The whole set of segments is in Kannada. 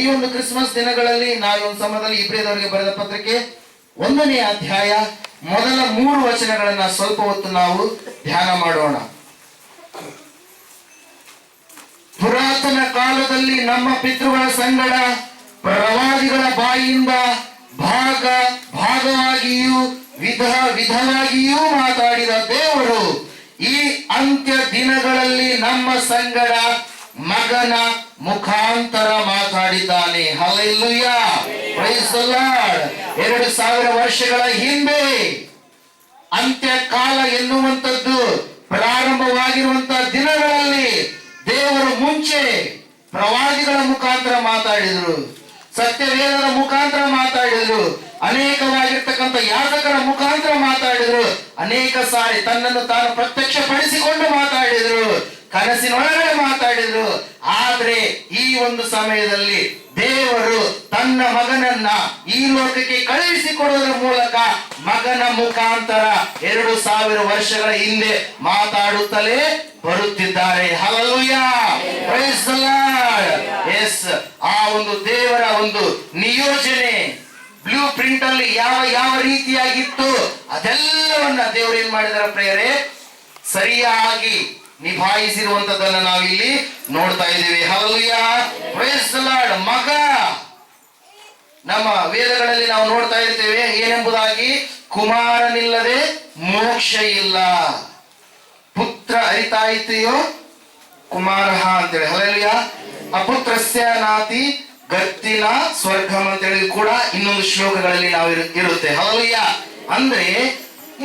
ಈ ಒಂದು ಕ್ರಿಸ್ಮಸ್ ದಿನಗಳಲ್ಲಿ ನಾವು ಒಂದು ಸಮಯದಲ್ಲಿ ಇಬ್ರಿಯದವರಿಗೆ ಬರೆದ ಪತ್ರಿಕೆ 1ನೇ ಅಧ್ಯಾಯ ಮೊದಲ 3 ವಚನಗಳನ್ನ ಸ್ವಲ್ಪ ಹೊತ್ತು ನಾವು ಧ್ಯಾನ ಮಾಡೋಣ. ಪುರಾತನ ಕಾಲದಲ್ಲಿ ನಮ್ಮ ಪಿತೃಗಳ ಸಂಗಡ ಪ್ರವಾದಿಗಳ ಬಾಯಿಯಿಂದ ಭಾಗವಾಗಿಯೂ ವಿಧವಾಗಿಯೂ ಮಾತಾಡಿದ ದೇವರು ಈ ಅಂತ್ಯ ದಿನಗಳಲ್ಲಿ ನಮ್ಮ ಸಂಗಡ ಮಗನ ಮುಖಾಂತರ ಮಾತಾಡಿದ್ದಾನೆ. Hallelujah, praise the Lord. 2000 ವರ್ಷಗಳ ಹಿಂದೆ ಅಂತ್ಯಕಾಲ ಎನ್ನುವಂಥದ್ದು ಪ್ರಾರಂಭವಾಗಿರುವಂತಹ ದಿನಗಳಲ್ಲಿ ದೇವರು ಮುಂಚೆ ಪ್ರವಾದಿಗಳ ಮುಖಾಂತರ ಮಾತಾಡಿದ್ರು, ಸತ್ಯವೇದದ ಮುಖಾಂತರ ಮಾತಾಡಿದ್ರು, ಅನೇಕವಾಗಿರ್ತಕ್ಕಂಥ ಯಾಜಕರ ಮುಖಾಂತರ ಮಾತಾಡಿದ್ರು, ಅನೇಕ ಸಾರಿ ತನ್ನನ್ನು ತಾನು ಪ್ರತ್ಯಕ್ಷಪಡಿಸಿಕೊಂಡು ಮಾತಾಡಿದ್ರು, ಕನಸಿನೊಳಗಡೆ ಮಾತಾಡಿದ್ರು. ಆದ್ರೆ ಈ ಒಂದು ಸಮಯದಲ್ಲಿ ದೇವರು ತನ್ನ ಮಗನನ್ನ ಈ ಲೋಕಕ್ಕೆ ಕಳುಹಿಸಿಕೊಡುವುದರ ಮೂಲಕ ಮಗನ ಮುಖಾಂತರ 2000 ವರ್ಷಗಳ ಹಿಂದೆ ಮಾತಾಡುತ್ತಲೇ ಬರುತ್ತಿದ್ದಾರೆ. Hallelujah, praise the lord. Yes, ಆ ಒಂದು ದೇವರ ಒಂದು ನಿಯೋಜನೆ ಬ್ಲೂ ಪ್ರಿಂಟ್ ಅಲ್ಲಿ ಯಾವ ರೀತಿಯಾಗಿತ್ತು ಅದೆಲ್ಲವನ್ನ ದೇವರು ಏನ್ ಮಾಡಿದಾರೆ ಪ್ರಿಯರೇ, ಸರಿಯಾಗಿ ನಿಭಾಯಿಸಿರುವಂತದ್ದನ್ನ ನಾವಿಲ್ಲಿ ನೋಡ್ತಾ ಇದ್ದೀವಿ. Hallelujah, praise the lord. ಮಗ ನಮ್ಮ ವೇದಗಳಲ್ಲಿ ನಾವು ನೋಡ್ತಾ ಇರ್ತೇವೆ ಏನೆಂಬುದಾಗಿ, ಕುಮಾರನಿಲ್ಲದೆ ಮೋಕ್ಷ ಇಲ್ಲ, ಪುತ್ರ ಅರಿತಾಯಿತೆಯೋ ಕುಮಾರ ಅಂತೇಳಿ. ಹಲ್ಲೆಲೂಯಾ. ಅಪುತ್ರಸ್ಯ ನಾತಿ ಗತ್ತಿನ ಸ್ವರ್ಗಂ ಅಂತೇಳಿ ಕೂಡ ಇನ್ನೊಂದು ಶ್ಲೋಕಗಳಲ್ಲಿ ನಾವು ಇರುತ್ತೆ. ಹಲ್ಲೆಲೂಯಾ. ಅಂದ್ರೆ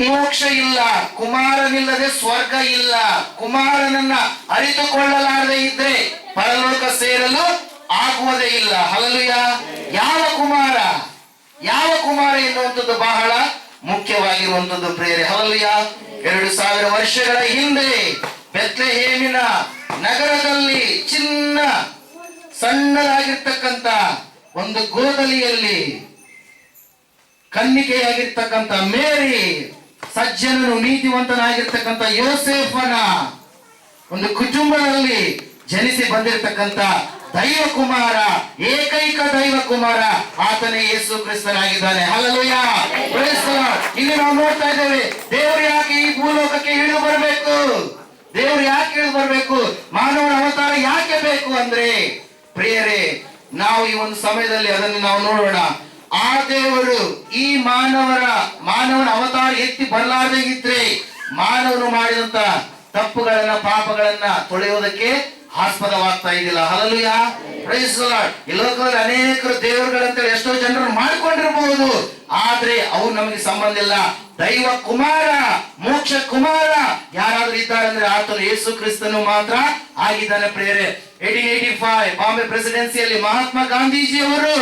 ಮೋಕ್ಷ ಇಲ್ಲ, ಕುಮಾರನಿಲ್ಲದೆ ಸ್ವರ್ಗ ಇಲ್ಲ. ಕುಮಾರನನ್ನ ಅರಿತುಕೊಳ್ಳಲಾರದೆ ಇದ್ರೆ ಪರಲೋಕ ಸೇರಲು ಆಗುವುದೇ ಇಲ್ಲ. ಹಲ್ಲೆಲೂಯಾ. ಯಾವ ಕುಮಾರ ಎನ್ನುವಂಥದ್ದು ಬಹಳ ಮುಖ್ಯವಾಗಿರುವಂಥದ್ದು ಪ್ರಿಯರೇ. ಹಲ್ಲೆಲೂಯಾ. 2000 ವರ್ಷಗಳ ಹಿಂದೆ ಬೆತ್ಲೆಹೇಮಿನ ನಗರದಲ್ಲಿ ಸಣ್ಣದಾಗಿರ್ತಕ್ಕಂಥ ಒಂದು ಗೋದಲಿಯಲ್ಲಿ ಕನ್ನಿಕೆಯಾಗಿರ್ತಕ್ಕಂಥ ಮೇರಿ, ಸಜ್ಜನನು ನೀತಿವಂತನಾಗಿರ್ತಕ್ಕಂಥ ಯೋಸೇಫನ ಒಂದು ಕುಟುಂಬದಲ್ಲಿ ಜನಿಸಿ ಬಂದಿರತಕ್ಕಂಥ ದೈವ ಕುಮಾರ, ಏಕೈಕ ದೈವ ಕುಮಾರ, ಆತನೇ ಯೇಸು ಕ್ರಿಸ್ತನಾಗಿದ್ದಾನೆ. Hallelujah, praise the lord. ಇಲ್ಲಿ ನಾವು ನೋಡ್ತಾ ಇದ್ದೇವೆ, ದೇವರು ಯಾಕೆ ಈ ಭೂಲೋಕಕ್ಕೆ ಇಳಿದು ಬರಬೇಕು, ಮಾನವನ ಅವತಾರ ಯಾಕೆ ಬೇಕು ಅಂದ್ರೆ ಪ್ರಿಯರೇ, ನಾವು ಈ ಒಂದು ಸಮಯದಲ್ಲಿ ಅದನ್ನು ನಾವು ನೋಡೋಣ. ಆ ದೇವರು ಈ ಮಾನವನ ಅವತಾರ ಎತ್ತಿ ಬರಲಾರದೆ ಇದ್ರೆ ಮಾನವನು ಮಾಡಿದಂತ ತಪ್ಪುಗಳನ್ನ ಪಾಪಗಳನ್ನ ತೊಳೆಯುವುದಕ್ಕೆ ಆಸ್ಪದವಾಗ್ತಾ ಇದ್ದಿಲ್ಲ. Hallelujah, praise the lord. ಈ ಲೋಕದಲ್ಲಿ ಅನೇಕರು ದೇವರುಗಳಂತೇಳಿ ಎಷ್ಟೋ ಜನರು ಮಾಡಿಕೊಂಡಿರಬಹುದು, ಆದ್ರೆ ಅವು ನಮಗೆ ಸಂಬಂಧ ಇಲ್ಲ. ದೈವ ಕುಮಾರ, ಮೋಕ್ಷ ಕುಮಾರ ಯಾರಾದ್ರೂ ಇದ್ದಾರೆ ಅಂದ್ರೆ ಆತನು ಯೇಸು ಕ್ರಿಸ್ತನು ಮಾತ್ರ ಆಗಿದ್ದಾನೆ ಪ್ರಿಯರೇ. 1885 ಬಾಂಬೆ ಪ್ರೆಸಿಡೆನ್ಸಿಯಲ್ಲಿ ಮಹಾತ್ಮ ಗಾಂಧೀಜಿ ಅವರು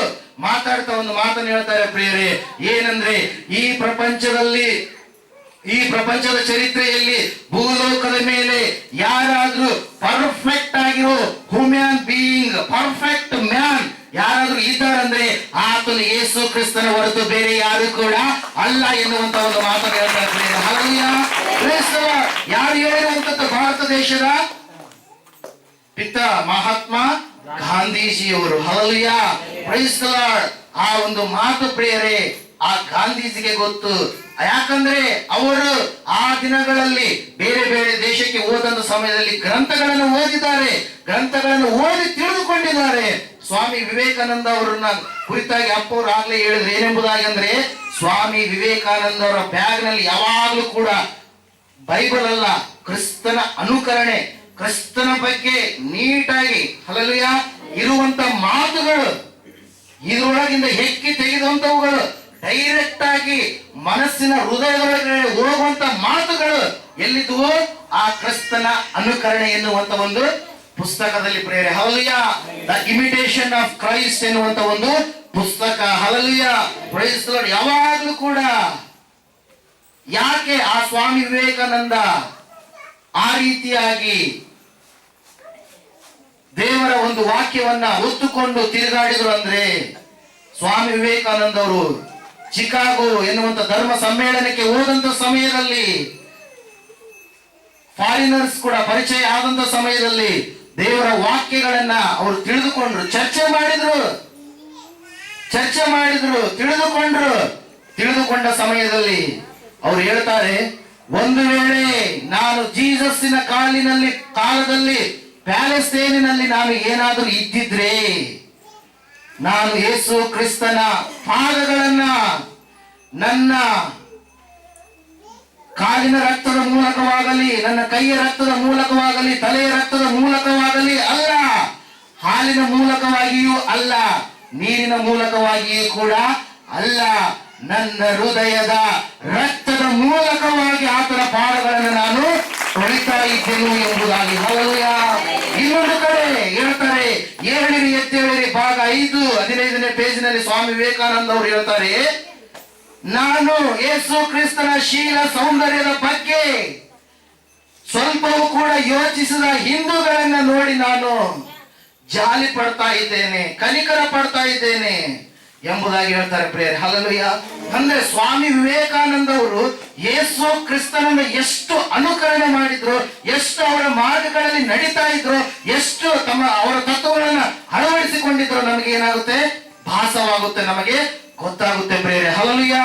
ಮಾತಾಡ್ತಾ ಒಂದು ಮಾತನ್ನು ಹೇಳ್ತಾರೆ ಪ್ರಿಯರೇ, ಏನಂದ್ರೆ ಈ ಪ್ರಪಂಚದ ಚರಿತ್ರೆಯಲ್ಲಿ ಭೂಲೋಕದ ಮೇಲೆ ಯಾರಾದ್ರೂ ಪರ್ಫೆಕ್ಟ್ ಆಗಿರೋ ಹ್ಯೂಮನ್ ಬೀಯಿಂಗ್, ಪರ್ಫೆಕ್ಟ್ ಮ್ಯಾನ್ ಯಾರಾದ್ರೂ ಇದ್ದಾರಂದ್ರೆ ಆತನು ಯೇಸು ಕ್ರಿಸ್ತನ ಹೊರತು ಬೇರೆ ಯಾರು ಕೂಡ ಅಲ್ಲ ಎನ್ನುವಂತ ಒಂದು ಮಾತನ್ನು ಹೇಳ್ತಾರೆ. Hallelujah, praise the lord. ಯಾರು ಹೇಳಿರುವಂತದ್ದು? ಭಾರತ ದೇಶದ ಪಿತ ಮಹಾತ್ಮ ಗಾಂಧೀಜಿಯವರು. Hallelujah, praise the lord. ಆ ಒಂದು ಮಾತು ಪ್ರಿಯರೇ ಆ ಗಾಂಧೀಜಿಗೆ ಗೊತ್ತು. ಯಾಕಂದ್ರೆ ಅವರು ಆ ದಿನಗಳಲ್ಲಿ ಬೇರೆ ಬೇರೆ ದೇಶಕ್ಕೆ ಹೋದಂತ ಸಮಯದಲ್ಲಿ ಗ್ರಂಥಗಳನ್ನು ಓದಿ ತಿಳಿದುಕೊಂಡಿದ್ದಾರೆ. ಸ್ವಾಮಿ ವಿವೇಕಾನಂದ ಅವರನ್ನ ಕುರಿತಾಗಿ ಅಪ್ಪವರು ಆಗ್ಲೇ ಹೇಳಿದ್ರು ಏನೆಂಬುದಾಗಿ ಅಂದ್ರೆ, ಸ್ವಾಮಿ ವಿವೇಕಾನಂದ ಅವರ ಬ್ಯಾಗ್ ನಲ್ಲಿ ಯಾವಾಗ್ಲೂ ಕೂಡ ಬೈಬಲ್ ಅಲ್ಲ, ಕ್ರಿಸ್ತನ ಅನುಕರಣೆ, ಕ್ರಿಸ್ತನ ಬಗ್ಗೆ ನೀಟಾಗಿ ಹಲ್ಲೆಲೂಯಾ ಇರುವಂತ ಮಾತುಗಳು, ಇದರೊಳಗಿಂದ ಹೆಕ್ಕಿ ತೆಗೆದಂತವುಗಳು, ಡೈರೆಕ್ಟ್ ಆಗಿ ಮನಸ್ಸಿನ ಹೃದಯದೊಳಗೆ ಹೋಗುವಂತ ಮಾತುಗಳು ಎಲ್ಲಿದ್ವು? ಆ ಕ್ರಿಸ್ತನ ಅನುಕರಣೆ ಎನ್ನುವಂತ ಒಂದು ಪುಸ್ತಕದಲ್ಲಿ ಪ್ರೇರೆ. Hallelujah, the imitation of Christ ಎನ್ನುವಂತ ಒಂದು ಪುಸ್ತಕ. Hallelujah, praise the lord. ಯಾವಾಗ್ಲೂ ಕೂಡ ಯಾಕೆ ಆ ಸ್ವಾಮಿ ವಿವೇಕಾನಂದ ಆ ರೀತಿಯಾಗಿ ದೇವರ ಒಂದು ವಾಕ್ಯವನ್ನ ಹೊತ್ತುಕೊಂಡು ತಿರುಗಾಡಿದ್ರು ಅಂದ್ರೆ, ಸ್ವಾಮಿ ವಿವೇಕಾನಂದ ಅವರು ಚಿಕಾಗೋ ಎನ್ನುವಂತ ಧರ್ಮ ಸಮ್ಮೇಳನಕ್ಕೆ ಹೋದಂತ ಸಮಯದಲ್ಲಿ ಫಾರಿನರ್ಸ್ ಕೂಡ ಪರಿಚಯ ಆದಂತ ಸಮಯದಲ್ಲಿ ದೇವರ ವಾಕ್ಯಗಳನ್ನ ಅವರು ತಿಳಿದುಕೊಂಡ್ರು, ಚರ್ಚೆ ಮಾಡಿದ್ರು, ತಿಳಿದುಕೊಂಡ ಸಮಯದಲ್ಲಿ ಅವ್ರು ಹೇಳ್ತಾರೆ, ಒಂದು ವೇಳೆ ನಾನು ಜೀಸಸ್ಸಿನ ಕಾಲದಲ್ಲಿ ಪ್ಯಾಲೆಸ್ತೇನಿನಲ್ಲಿ ನಾನು ಏನಾದರೂ ಇದ್ದಿದ್ರೆ, ನಾನು ಯೇಸು ಕ್ರಿಸ್ತನ ಪಾದಗಳನ್ನ ನನ್ನ ಕಾಲಿನ ರಕ್ತದ ಮೂಲಕವಾಗಲಿ, ನನ್ನ ಕೈಯ ರಕ್ತದ ಮೂಲಕವಾಗಲಿ, ತಲೆಯ ರಕ್ತದ ಮೂಲಕವಾಗಲಿ ಅಲ್ಲ, ಹಾಲಿನ ಮೂಲಕವಾಗಿಯೂ ಅಲ್ಲ, ನೀರಿನ ಮೂಲಕವಾಗಿಯೂ ಕೂಡ ಅಲ್ಲ, ನನ್ನ ಹೃದಯದ ರಕ್ತದ ಮೂಲಕವಾಗಿ ಆತನ ಪಾದಗಳನ್ನು ನಾನು ತೊಳಿತಾ ಇದ್ದೆನು ಎಂಬುದಾಗಿ. ಹಲ್ಲೆಲೂಯಾ. ಇನ್ನೊಂದು ಕಡೆ ಹೇಳ್ತಾರೆ, ಏಳಿರಿ ಎದ್ದೇಳಿರಿ ಭಾಗ 5 15ನೇ ಪೇಜಿನಲ್ಲಿ ಸ್ವಾಮಿ ವಿವೇಕಾನಂದ ಅವರು ಹೇಳ್ತಾರೆ, ನಾನು ಯೇಸು ಕ್ರಿಸ್ತನ ಶೀಲ ಸೌಂದರ್ಯದ ಬಗ್ಗೆ ಸ್ವಲ್ಪವೂ ಕೂಡ ಯೋಚಿಸಿದ ಹಿಂದೂಗಳನ್ನ ನೋಡಿ ನಾನು ಜಾಲಿ ಪಡ್ತಾ ಇದ್ದೇನೆ, ಕನಿಕರ ಪಡ್ತಾ ಇದ್ದೇನೆ ಎಂಬುದಾಗಿ ಹೇಳ್ತಾರೆ ಪ್ರಿಯರೇ. ಹಲ್ಲೆಲೂಯಾ. ಅಂದ್ರೆ ಸ್ವಾಮಿ ವಿವೇಕಾನಂದ ಅವರು ಯೇಸು ಕ್ರಿಸ್ತನನ್ನು ಎಷ್ಟು ಅನುಕರಣೆ ಮಾಡಿದ್ರು, ಎಷ್ಟು ಅವರ ಮಾರ್ಗಗಳಲ್ಲಿ ನಡೀತಾ ಇದ್ರು, ಎಷ್ಟು ಅವರ ತತ್ವಗಳನ್ನ ಅಳವಡಿಸಿಕೊಂಡಿದ್ರು, ನಮಗೆ ಏನಾಗುತ್ತೆ, ಭಾಸವಾಗುತ್ತೆ, ನಮಗೆ ಗೊತ್ತಾಗುತ್ತೆ ಪ್ರಿಯರೇ. Hallelujah.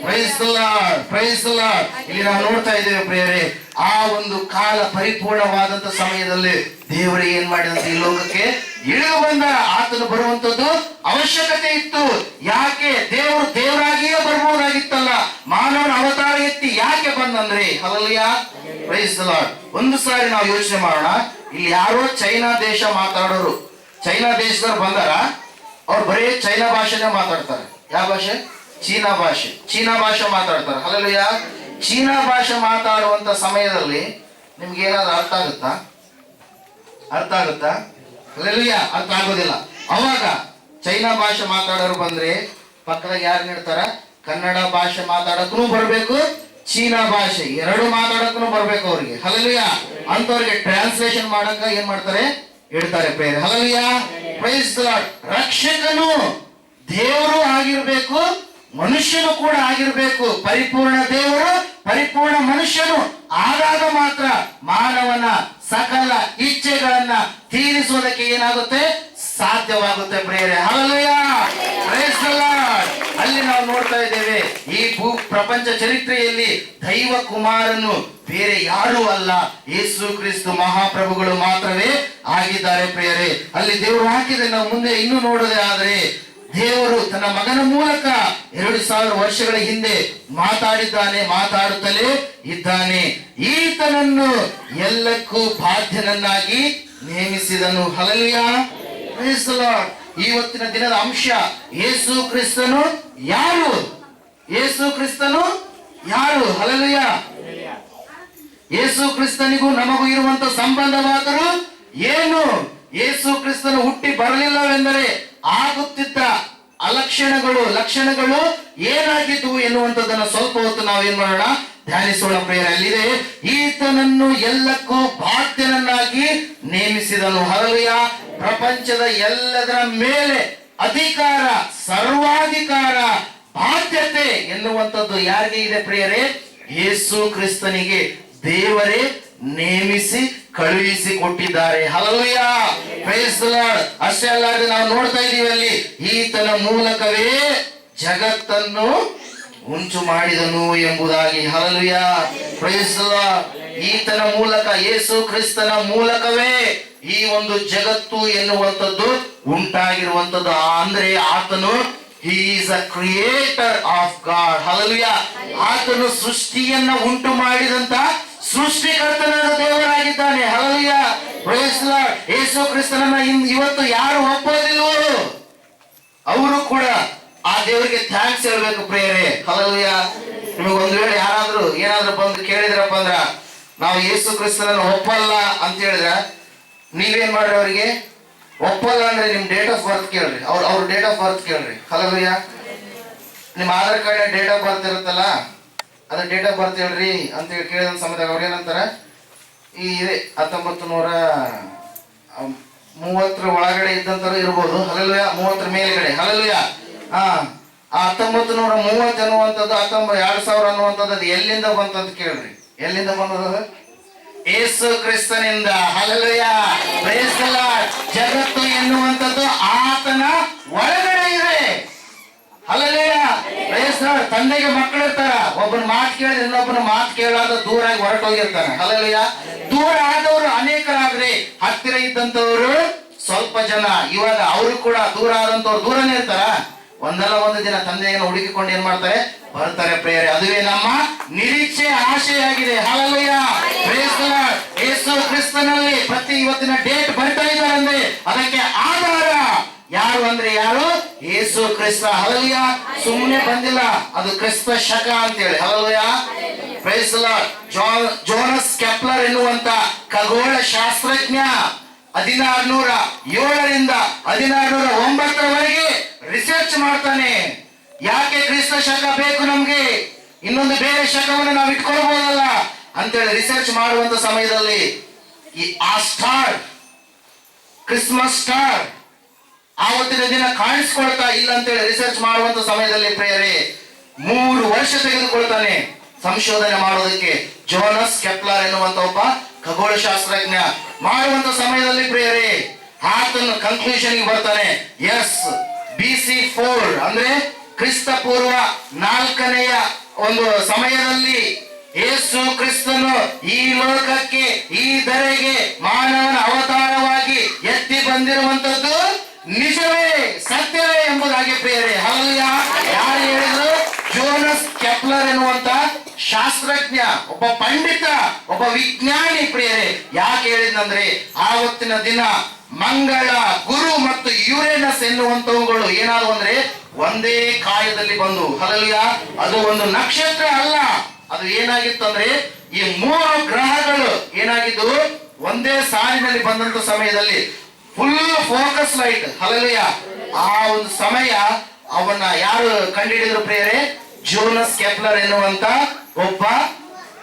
Praise the lord, praise the lord. ಇಲ್ಲಿ ನಾವು ನೋಡ್ತಾ ಇದ್ದೇವೆ ಪ್ರಿಯರೇ, ಆ ಒಂದು ಕಾಲ ಪರಿಪೂರ್ಣವಾದಂತ ಸಮಯದಲ್ಲಿ ದೇವರು ಏನ್ ಮಾಡಿದಂತೆ ಈ ಲೋಕಕ್ಕೆ ಇಳಿದು ಬಂದ. ಆತನು ಬರುವಂತದ್ದು ಅವಶ್ಯಕತೆ ಇತ್ತು. ಯಾಕೆ? ದೇವರು ದೇವರಾಗಿಯೇ ಬರ್ಬಹುದಾಗಿತ್ತಲ್ಲ, ಮಾನವನ ಅವತಾರ ಎತ್ತಿ ಯಾಕೆ ಬಂದಂದ್ರೆ? ಹಲ್ಲೆಲೂಯಾ. Praise the lord. ಒಂದು ಸಾರಿ ನಾವು ಯೋಚನೆ ಮಾಡೋಣ, ಇಲ್ಲಿ ಯಾರೋ ಚೈನಾ ದೇಶ ಮಾತಾಡೋರು, ಚೈನಾ ದೇಶದವ್ರು ಬಂದಾರ, ಅವ್ರು ಬರೀ ಚೈನಾ ಭಾಷೆನೇ ಮಾತಾಡ್ತಾರೆ. ಯಾವ ಭಾಷೆ? ಚೀನಾ ಭಾಷೆ ಮಾತಾಡ್ತಾರೆ. ಹಲ್ಲೆಲೂಯಾ. ಚೀನಾ ಭಾಷೆ ಮಾತಾಡುವಂತ ಸಮಯದಲ್ಲಿ ನಿಮ್ಗೆ ಏನಾದ್ರು ಅರ್ಥ ಆಗುತ್ತಾ? ಹಲ್ಲೆಲೂಯಾ. ಅರ್ಥ ಆಗೋದಿಲ್ಲ. ಅವಾಗ ಚೈನಾ ಭಾಷೆ ಮಾತಾಡೋರು ಬಂದ್ರೆ ಪಕ್ಕದಾಗ ಯಾರು ನಿಡ್ತಾರ? ಕನ್ನಡ ಭಾಷೆ ಮಾತಾಡಕ್ಕೂ ಬರ್ಬೇಕು, ಚೀನಾ ಭಾಷೆ ಎರಡು ಮಾತಾಡಕ್ಕೂ ಬರ್ಬೇಕು ಅವ್ರಿಗೆ. ಹಲ್ಲೆಲೂಯಾ. ಅಂತವ್ರಿಗೆ ಟ್ರಾನ್ಸ್ಲೇಷನ್ ಮಾಡಕ ಏನ್ ಮಾಡ್ತಾರೆ? ಇಡ್ತಾರೆ prayer. Hallelujah. Praise the Lord. ರಕ್ಷಕನು ದೇವರು ಆಗಿರ್ಬೇಕು, ಮನುಷ್ಯನು ಕೂಡ ಆಗಿರ್ಬೇಕು. ಪರಿಪೂರ್ಣ ದೇವರು, ಪರಿಪೂರ್ಣ ಮನುಷ್ಯನು ಆದಾಗ ಮಾತ್ರ ಮಾನವನ ಸಕಲ ಇಚ್ಛೆಗಳನ್ನ ತೀರಿಸುವುದಕ್ಕೆ ಏನಾಗುತ್ತೆ? ಸಾಧ್ಯವಾಗುತ್ತೆ ಪ್ರಿಯರೇ. ಹಲ್ಲೆಲೂಯಾ. Praise the lord. ಅಲ್ಲಿ ನಾವು ನೋಡ್ತಾ ಇದ್ದೇವೆ, ಈ ಪ್ರಪಂಚ ಚರಿತ್ರೆಯಲ್ಲಿ ದೈವ ಕುಮಾರನು ಬೇರೆ ಯಾರೂ ಅಲ್ಲ, ಯೇಸು ಕ್ರಿಸ್ತ ಮಹಾಪ್ರಭುಗಳು ಮಾತ್ರವೇ ಆಗಿದ್ದಾರೆ ಪ್ರಿಯರೇ. ಅಲ್ಲಿ ದೇವರು ಹಾಕಿದ್ರೆ ನಾವು ಮುಂದೆ ಇನ್ನೂ ನೋಡೋದೇ ಆದರೆ, ದೇವರು ತನ್ನ ಮಗನ ಮೂಲಕ 2000 ವರ್ಷಗಳ ಹಿಂದೆ ಮಾತಾಡುತ್ತಲೇ ಇದ್ದಾನೆ. ಈತನನ್ನು ಎಲ್ಲಕ್ಕೂ ಬಾಧ್ಯನನ್ನಾಗಿ ನೇಮಿಸಿದನು. ಹಲ್ಲೆಲೂಯಾ. Praise the lord. ಇವತ್ತಿನ ದಿನದ ಅಂಶ, ಯೇಸು ಕ್ರಿಸ್ತನು ಯಾರು? ಹಲ್ಲೆಲೂಯಾ. ಯೇಸು ಕ್ರಿಸ್ತನಿಗೂ ನಮಗೂ ಇರುವಂತ ಸಂಬಂಧವಾದರೂ ಏನು? ಯೇಸು ಕ್ರಿಸ್ತನು ಹುಟ್ಟಿ ಬರಲಿಲ್ಲವೆಂದರೆ ಆಗುತ್ತಿದ್ದ ಲಕ್ಷಣಗಳು ಏನಾಗಿದ್ವು ಎನ್ನುವಂಥದ್ದನ್ನ ಸ್ವಲ್ಪ ಹೊತ್ತು ನಾವೇನ್ ಮಾಡೋಣ? ಧ್ಯಾನಿಸೋಣ ಪ್ರಿಯರೇ. ಅಲ್ಲಿದೆ, ಈತನನ್ನು ಎಲ್ಲಕ್ಕೂ ಬಾಧ್ಯನನ್ನಾಗಿ ನೇಮಿಸಿದನು. ಹಲ್ಲೆಲೂಯಾ. ಪ್ರಪಂಚದ ಎಲ್ಲದರ ಮೇಲೆ ಅಧಿಕಾರ, ಸರ್ವಾಧಿಕಾರ, ಬಾಧ್ಯತೆ ಎನ್ನುವಂಥದ್ದು ಯಾರಿಗೆ ಇದೆ ಪ್ರಿಯರೇ? ಯೇಸು ಕ್ರಿಸ್ತನಿಗೆ ದೇವರೇ ನೇಮಿಸಿ ಕಳುಹಿಸಿ ಕೊಟ್ಟಿದ್ದಾರೆ. ಹಲ್ಲೆಲೂಯಾ. Praise the lord. ಅಷ್ಟೇ ಅಲ್ಲದೆ ನಾವು ನೋಡ್ತಾ ಇದೀವಿ, ಅಲ್ಲಿ ಈತನ ಮೂಲಕವೇ ಜಗತ್ತನ್ನು ಉಂಟು ಮಾಡಿದನು ಎಂಬುದಾಗಿ. ಹಲ್ಲೆಲೂಯಾ. Praise the lord. ಈತನ ಮೂಲಕ, ಯೇಸು ಕ್ರಿಸ್ತನ ಮೂಲಕವೇ ಈ ಒಂದು ಜಗತ್ತು ಎನ್ನುವಂಥದ್ದು ಉಂಟಾಗಿರುವಂಥದ್ದು. ಅಂದ್ರೆ ಆತನು He is a creator of God. Hallelujah. ಆತನು ಸೃಷ್ಟಿಯನ್ನ ಉಂಟು ಮಾಡಿದಂತ ಸೃಷ್ಟಿಕರ್ತನಾದ ದೇವರಾಗಿದ್ದಾನೆ. Hallelujah. Praise the Lord. ಯೇಸು ಕ್ರಿಸ್ತನನ್ನ ಇವತ್ತು ಯಾರು ಒಪ್ಪೋದಿಲ್ವೋ ಅವರು ಕೂಡ ಆ ದೇವರಿಗೆ ಥ್ಯಾಂಕ್ಸ್ ಹೇಳ್ಬೇಕು ಪ್ರಿಯರೇ. Hallelujah. ನಿಮಗೆ ಒಂದು ವೇಳೆ ಏನಾದ್ರೂ ಬಂದು ಕೇಳಿದ್ರಪ್ಪ ಅಂದ್ರ ನಾವು ಯೇಸು ಕ್ರಿಸ್ತನನ್ನು ಒಪ್ಪಲ್ಲ ಅಂತ ಹೇಳಿದ್ರ, ನೀವೇನ್ ಮಾಡ್ರಿ? ಅವರಿಗೆ ಒಪ್ಪಲ್ಲ ಅಂದ್ರೆ ನಿಮ್ ಡೇಟ್ ಆಫ್ ಬರ್ತ್ ಕೇಳ್ರಿ, ಅವ್ರ ಡೇಟ್ ಆಫ್ ಬರ್ತ್ ಕೇಳ್ರಿ. ಹಲ್ಲೆಲೂಯಾ. ನಿಮ್ Aadhaar card date of birth ಇರುತ್ತಲ್ಲ, ಅದ್ರ ಡೇಟ್ ಆಫ್ ಬರ್ತ್ ಹೇಳ್ರಿ ಅಂತ ಹೇಳಿ ಕೇಳಿದ ಸಮಯದಾಗ ಅವ್ರು ಏನಂತಾರ? ಈ 1930 ಒಳಗಡೆ ಇದ್ದಂತರು ಇರ್ಬೋದು. ಹಲ್ಲೆಲೂಯಾ. 30 ಮೇಲ್ಗಡೆ. ಹಲ್ಲೆಲೂಯಾ. 1930 ಅನ್ನುವಂಥದ್ದು 2000 ಅನ್ನುವಂಥದ್ದು ಅದು ಎಲ್ಲಿಂದ ಬಂತಂತ ಕೇಳ್ರಿ. ಎಲ್ಲಿಂದ ಬಂದದ? ಯೇಸು ಕ್ರಿಸ್ತನಿಂದ. Hallelujah, praise the Lord. ಜಗತ್ತು ಎನ್ನುವಂಥದ್ದು ಆತನ ಒಳಗಡೆ ಇದೆ. Hallelujah, praise the Lord. ತಂದೆಗೆ ಮಕ್ಕಳು ಇರ್ತಾರ, ಒಬ್ಬನ ಮಾತು ಕೇಳಿದ್ರೆ ಇನ್ನೊಬ್ಬನ ಮಾತು ಕೇಳಾದ ದೂರಾಗಿ ಹೊರಟೋಗಿರ್ತಾನೆ. ಹಲ್ಲೆಲೂಯಾ. ದೂರ ಆದವರು ಅನೇಕರಾದ್ರೆ ಹತ್ತಿರ ಇದ್ದಂತವರು ಸ್ವಲ್ಪ ಜನ. ಇವಾಗ ಅವರು ಕೂಡ ದೂರ ಆದಂತವ್ರು ದೂರನೇ ಇರ್ತಾರ. ಒಂದಲ್ಲ ಒಂದು ದಿನ ತಂದೆಯನ್ನು ಹುಡುಕಿಕೊಂಡು ಏನ್ ಮಾಡ್ತಾರೆ, ಬರ್ತಾರೆ ಪ್ರೇಯರೆ. ಅದುವೇ ನಮ್ಮ ನಿರೀಕ್ಷೆ, ಆಶೆಯಾಗಿದೆ. Hallelujah, praise the Lord. Yesu ಕ್ರಿಸ್ತನಲ್ಲಿ ಪ್ರತಿ ಇವತ್ತಿನ ಡೇಟ್ ಬರ್ತಾ ಇದ್ದಾರೆ ಅಂದ್ರೆ ಅದಕ್ಕೆ ಆಧಾರ ಯಾರು ಅಂದ್ರೆ ಯಾರು? ಯೇಸು ಕ್ರಿಸ್ತ. ಹಲ್ಲೆಲೂಯಾ, ಸುಮ್ಮನೆ ಬಂದಿಲ್ಲ, ಅದು ಕ್ರಿಸ್ತ ಶಕ ಅಂತೇಳಿ. Hallelujah, praise the lord. Jonas Kepler ಎನ್ನುವಂತ ಖಗೋಳ ಶಾಸ್ತ್ರಜ್ಞ 1607ರಿಂದ 1609ರವರೆಗೆ ರಿಸರ್ಚ್ ಮಾಡ್ತಾನೆ. ಯಾಕೆ ಕ್ರಿಸ್ತ ಶಕ ಬೇಕು ನಮ್ಗೆ, ಇನ್ನೊಂದು ಬೇರೆ ಶಕವನ್ನು ನಾವು ಇಟ್ಕೊಳ್ಬಹುದಲ್ಲ ಅಂತೇಳಿ ರಿಸರ್ಚ್ ಮಾಡುವಂತ ಸಮಯದಲ್ಲಿ ಆ ಸ್ಟಾರ್, ಕ್ರಿಸ್ಮಸ್ ಸ್ಟಾರ್ ಆವತ್ತಿನ ದಿನ ಕಾಣಿಸ್ಕೊಳ್ತಾ ಇಲ್ಲ ಅಂತೇಳಿ ರಿಸರ್ಚ್ ಮಾಡುವಂತ ಸಮಯದಲ್ಲಿ ಪ್ರೇಯರೇ 3 ವರ್ಷ ತೆಗೆದುಕೊಳ್ತಾನೆ ಸಂಶೋಧನೆ ಮಾಡೋದಕ್ಕೆ. ಜೋನಸ್ ಕೆಪ್ಲರ್ ಎನ್ನುವಂತ ಒಬ್ಬ ಖಗೋಳ ಶಾಸ್ತ್ರಜ್ಞ ಮಾಡುವಂತ ಸಮಯದಲ್ಲಿ ಪ್ರೇಯರೇ ಆತನ ಕನ್ಕ್ಲೂಷನ್ ಬರ್ತಾನೆ. ಎಸ್, BC 4 ಅಂದ್ರೆ ಕ್ರಿಸ್ತ ಪೂರ್ವ 4ನೆಯ ಒಂದು ಸಮಯದಲ್ಲಿ ಯೇಸು ಕ್ರಿಸ್ತನು ಈ ಲೋಕಕ್ಕೆ, ಈ ಧರೆಗೆ ಮಾನವನ ಅವತಾರವಾಗಿ ಎತ್ತಿ ಬಂದಿರುವಂತದ್ದು ನಿಜವೇ, ಸತ್ಯವೇ ಎಂಬುದಾಗಿ ಪ್ರೇಯರೇ. ಹಲ್ಲೆಲೂಯಾ. ಯಾರು ಹೇಳಿದ್ರು? ಜೋನಸ್ ಕೆಪ್ಲರ್ ಎನ್ನುವಂತ ಶಾಸ್ತ್ರಜ್ಞ, ಒಬ್ಬ ಪಂಡಿತ, ಒಬ್ಬ ವಿಜ್ಞಾನಿ ಪ್ರಿಯರೇ. ಯಾಕೆ ಹೇಳಿದ್ನಂದ್ರೆ ಆವತ್ತಿನ ದಿನ ಮಂಗಳ, ಗುರು ಮತ್ತು ಯುರೇನಸ್ ಎನ್ನುವಂತವುಗಳು ಏನಾದ್ರು ಅಂದ್ರೆ ಒಂದೇ ಕಾಯದಲ್ಲಿ ಬಂದು. ಹಲ್ಲೆಲೂಯಾ. ಅದು ಒಂದು ನಕ್ಷತ್ರ ಅಲ್ಲ, ಅದು ಏನಾಗಿತ್ತು ಅಂದ್ರೆ ಈ 3 ಗ್ರಹಗಳು ಏನಾಗಿದ್ದು ಒಂದೇ ಸಾಲಿನಲ್ಲಿ ಬಂದಂತ ಸಮಯದಲ್ಲಿ ಫುಲ್ ಫೋಕಸ್ ಲೈಟ್. ಹಲ್ಲೆಲೂಯಾ. ಆ ಒಂದು ಸಮಯ ಅವನ್ನ ಯಾರು ಕಂಡುಹಿಡಿದ್ರು ಪ್ರಿಯರೇ? ಜೋನಸ್ ಕೆಪ್ಲರ್ ಎನ್ನುವಂತ ಒಬ್ಬ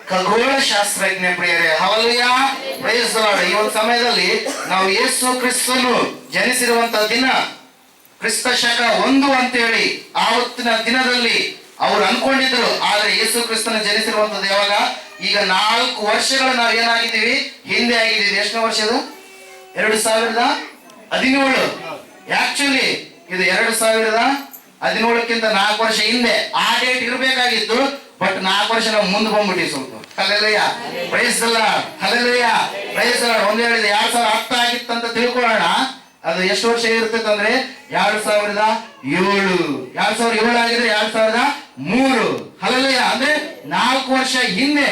ಖಗೋಳ ಶಾಸ್ತ್ರಜ್ಞ ಪ್ರಿಯರೇ. Hallelujah, praise the lord. ಈ ಒಂದು ಸಮಯದಲ್ಲಿ ನಾವು ಯೇಸು ಕ್ರಿಸ್ತನು ಜನಿಸಿರುವಂತ ದಿನ ಕ್ರಿಸ್ತ ಶಕ 1 ಅಂತೇಳಿ ಆವತ್ತಿನ ದಿನದಲ್ಲಿ ಅವ್ರು ಅನ್ಕೊಂಡಿದ್ರು. ಆದ್ರೆ ಯೇಸು ಕ್ರಿಸ್ತನ ಜನಿಸಿರುವಂತದ್ದು ಯಾವಾಗ? ಈಗ 4 ವರ್ಷಗಳು ನಾವು ಏನಾಗಿದ್ದೀವಿ, ಹಿಂದೆ ಆಗಿದ್ದೀವಿ. ಎಷ್ಟನೇ ವರ್ಷದು? 2017. ಆಕ್ಚುಲಿ ಇದು 2017ಕ್ಕಿಂತ 4 ವರ್ಷ ಹಿಂದೆ ಆ ಡೇಟ್ ಇರಬೇಕಾಗಿತ್ತು. ಬಟ್ 4 ವರ್ಷ ನಾವು ಮುಂದೆ ಬಂದ್ಬಿಟ್ಟಿವಿ ಸ್ವಲ್ಪ. Hallelujah, praise the lord. Hallelujah, praise the lord. ಒಂದು ಹೇಳಿದೆ 2010 ಆಗಿತ್ತಂತ ತಿಳ್ಕೊಳ್ಳೋಣ. ಅದು ಎಷ್ಟು ವರ್ಷ ಇರ್ತೈತೆ ಅಂದ್ರೆ 2007. 2007 ಆಗಿದ್ರೆ 2003. ಹಲ್ಲೆಲೂಯಾ. ಅಂದ್ರೆ 4 ವರ್ಷ ಹಿಂದೆ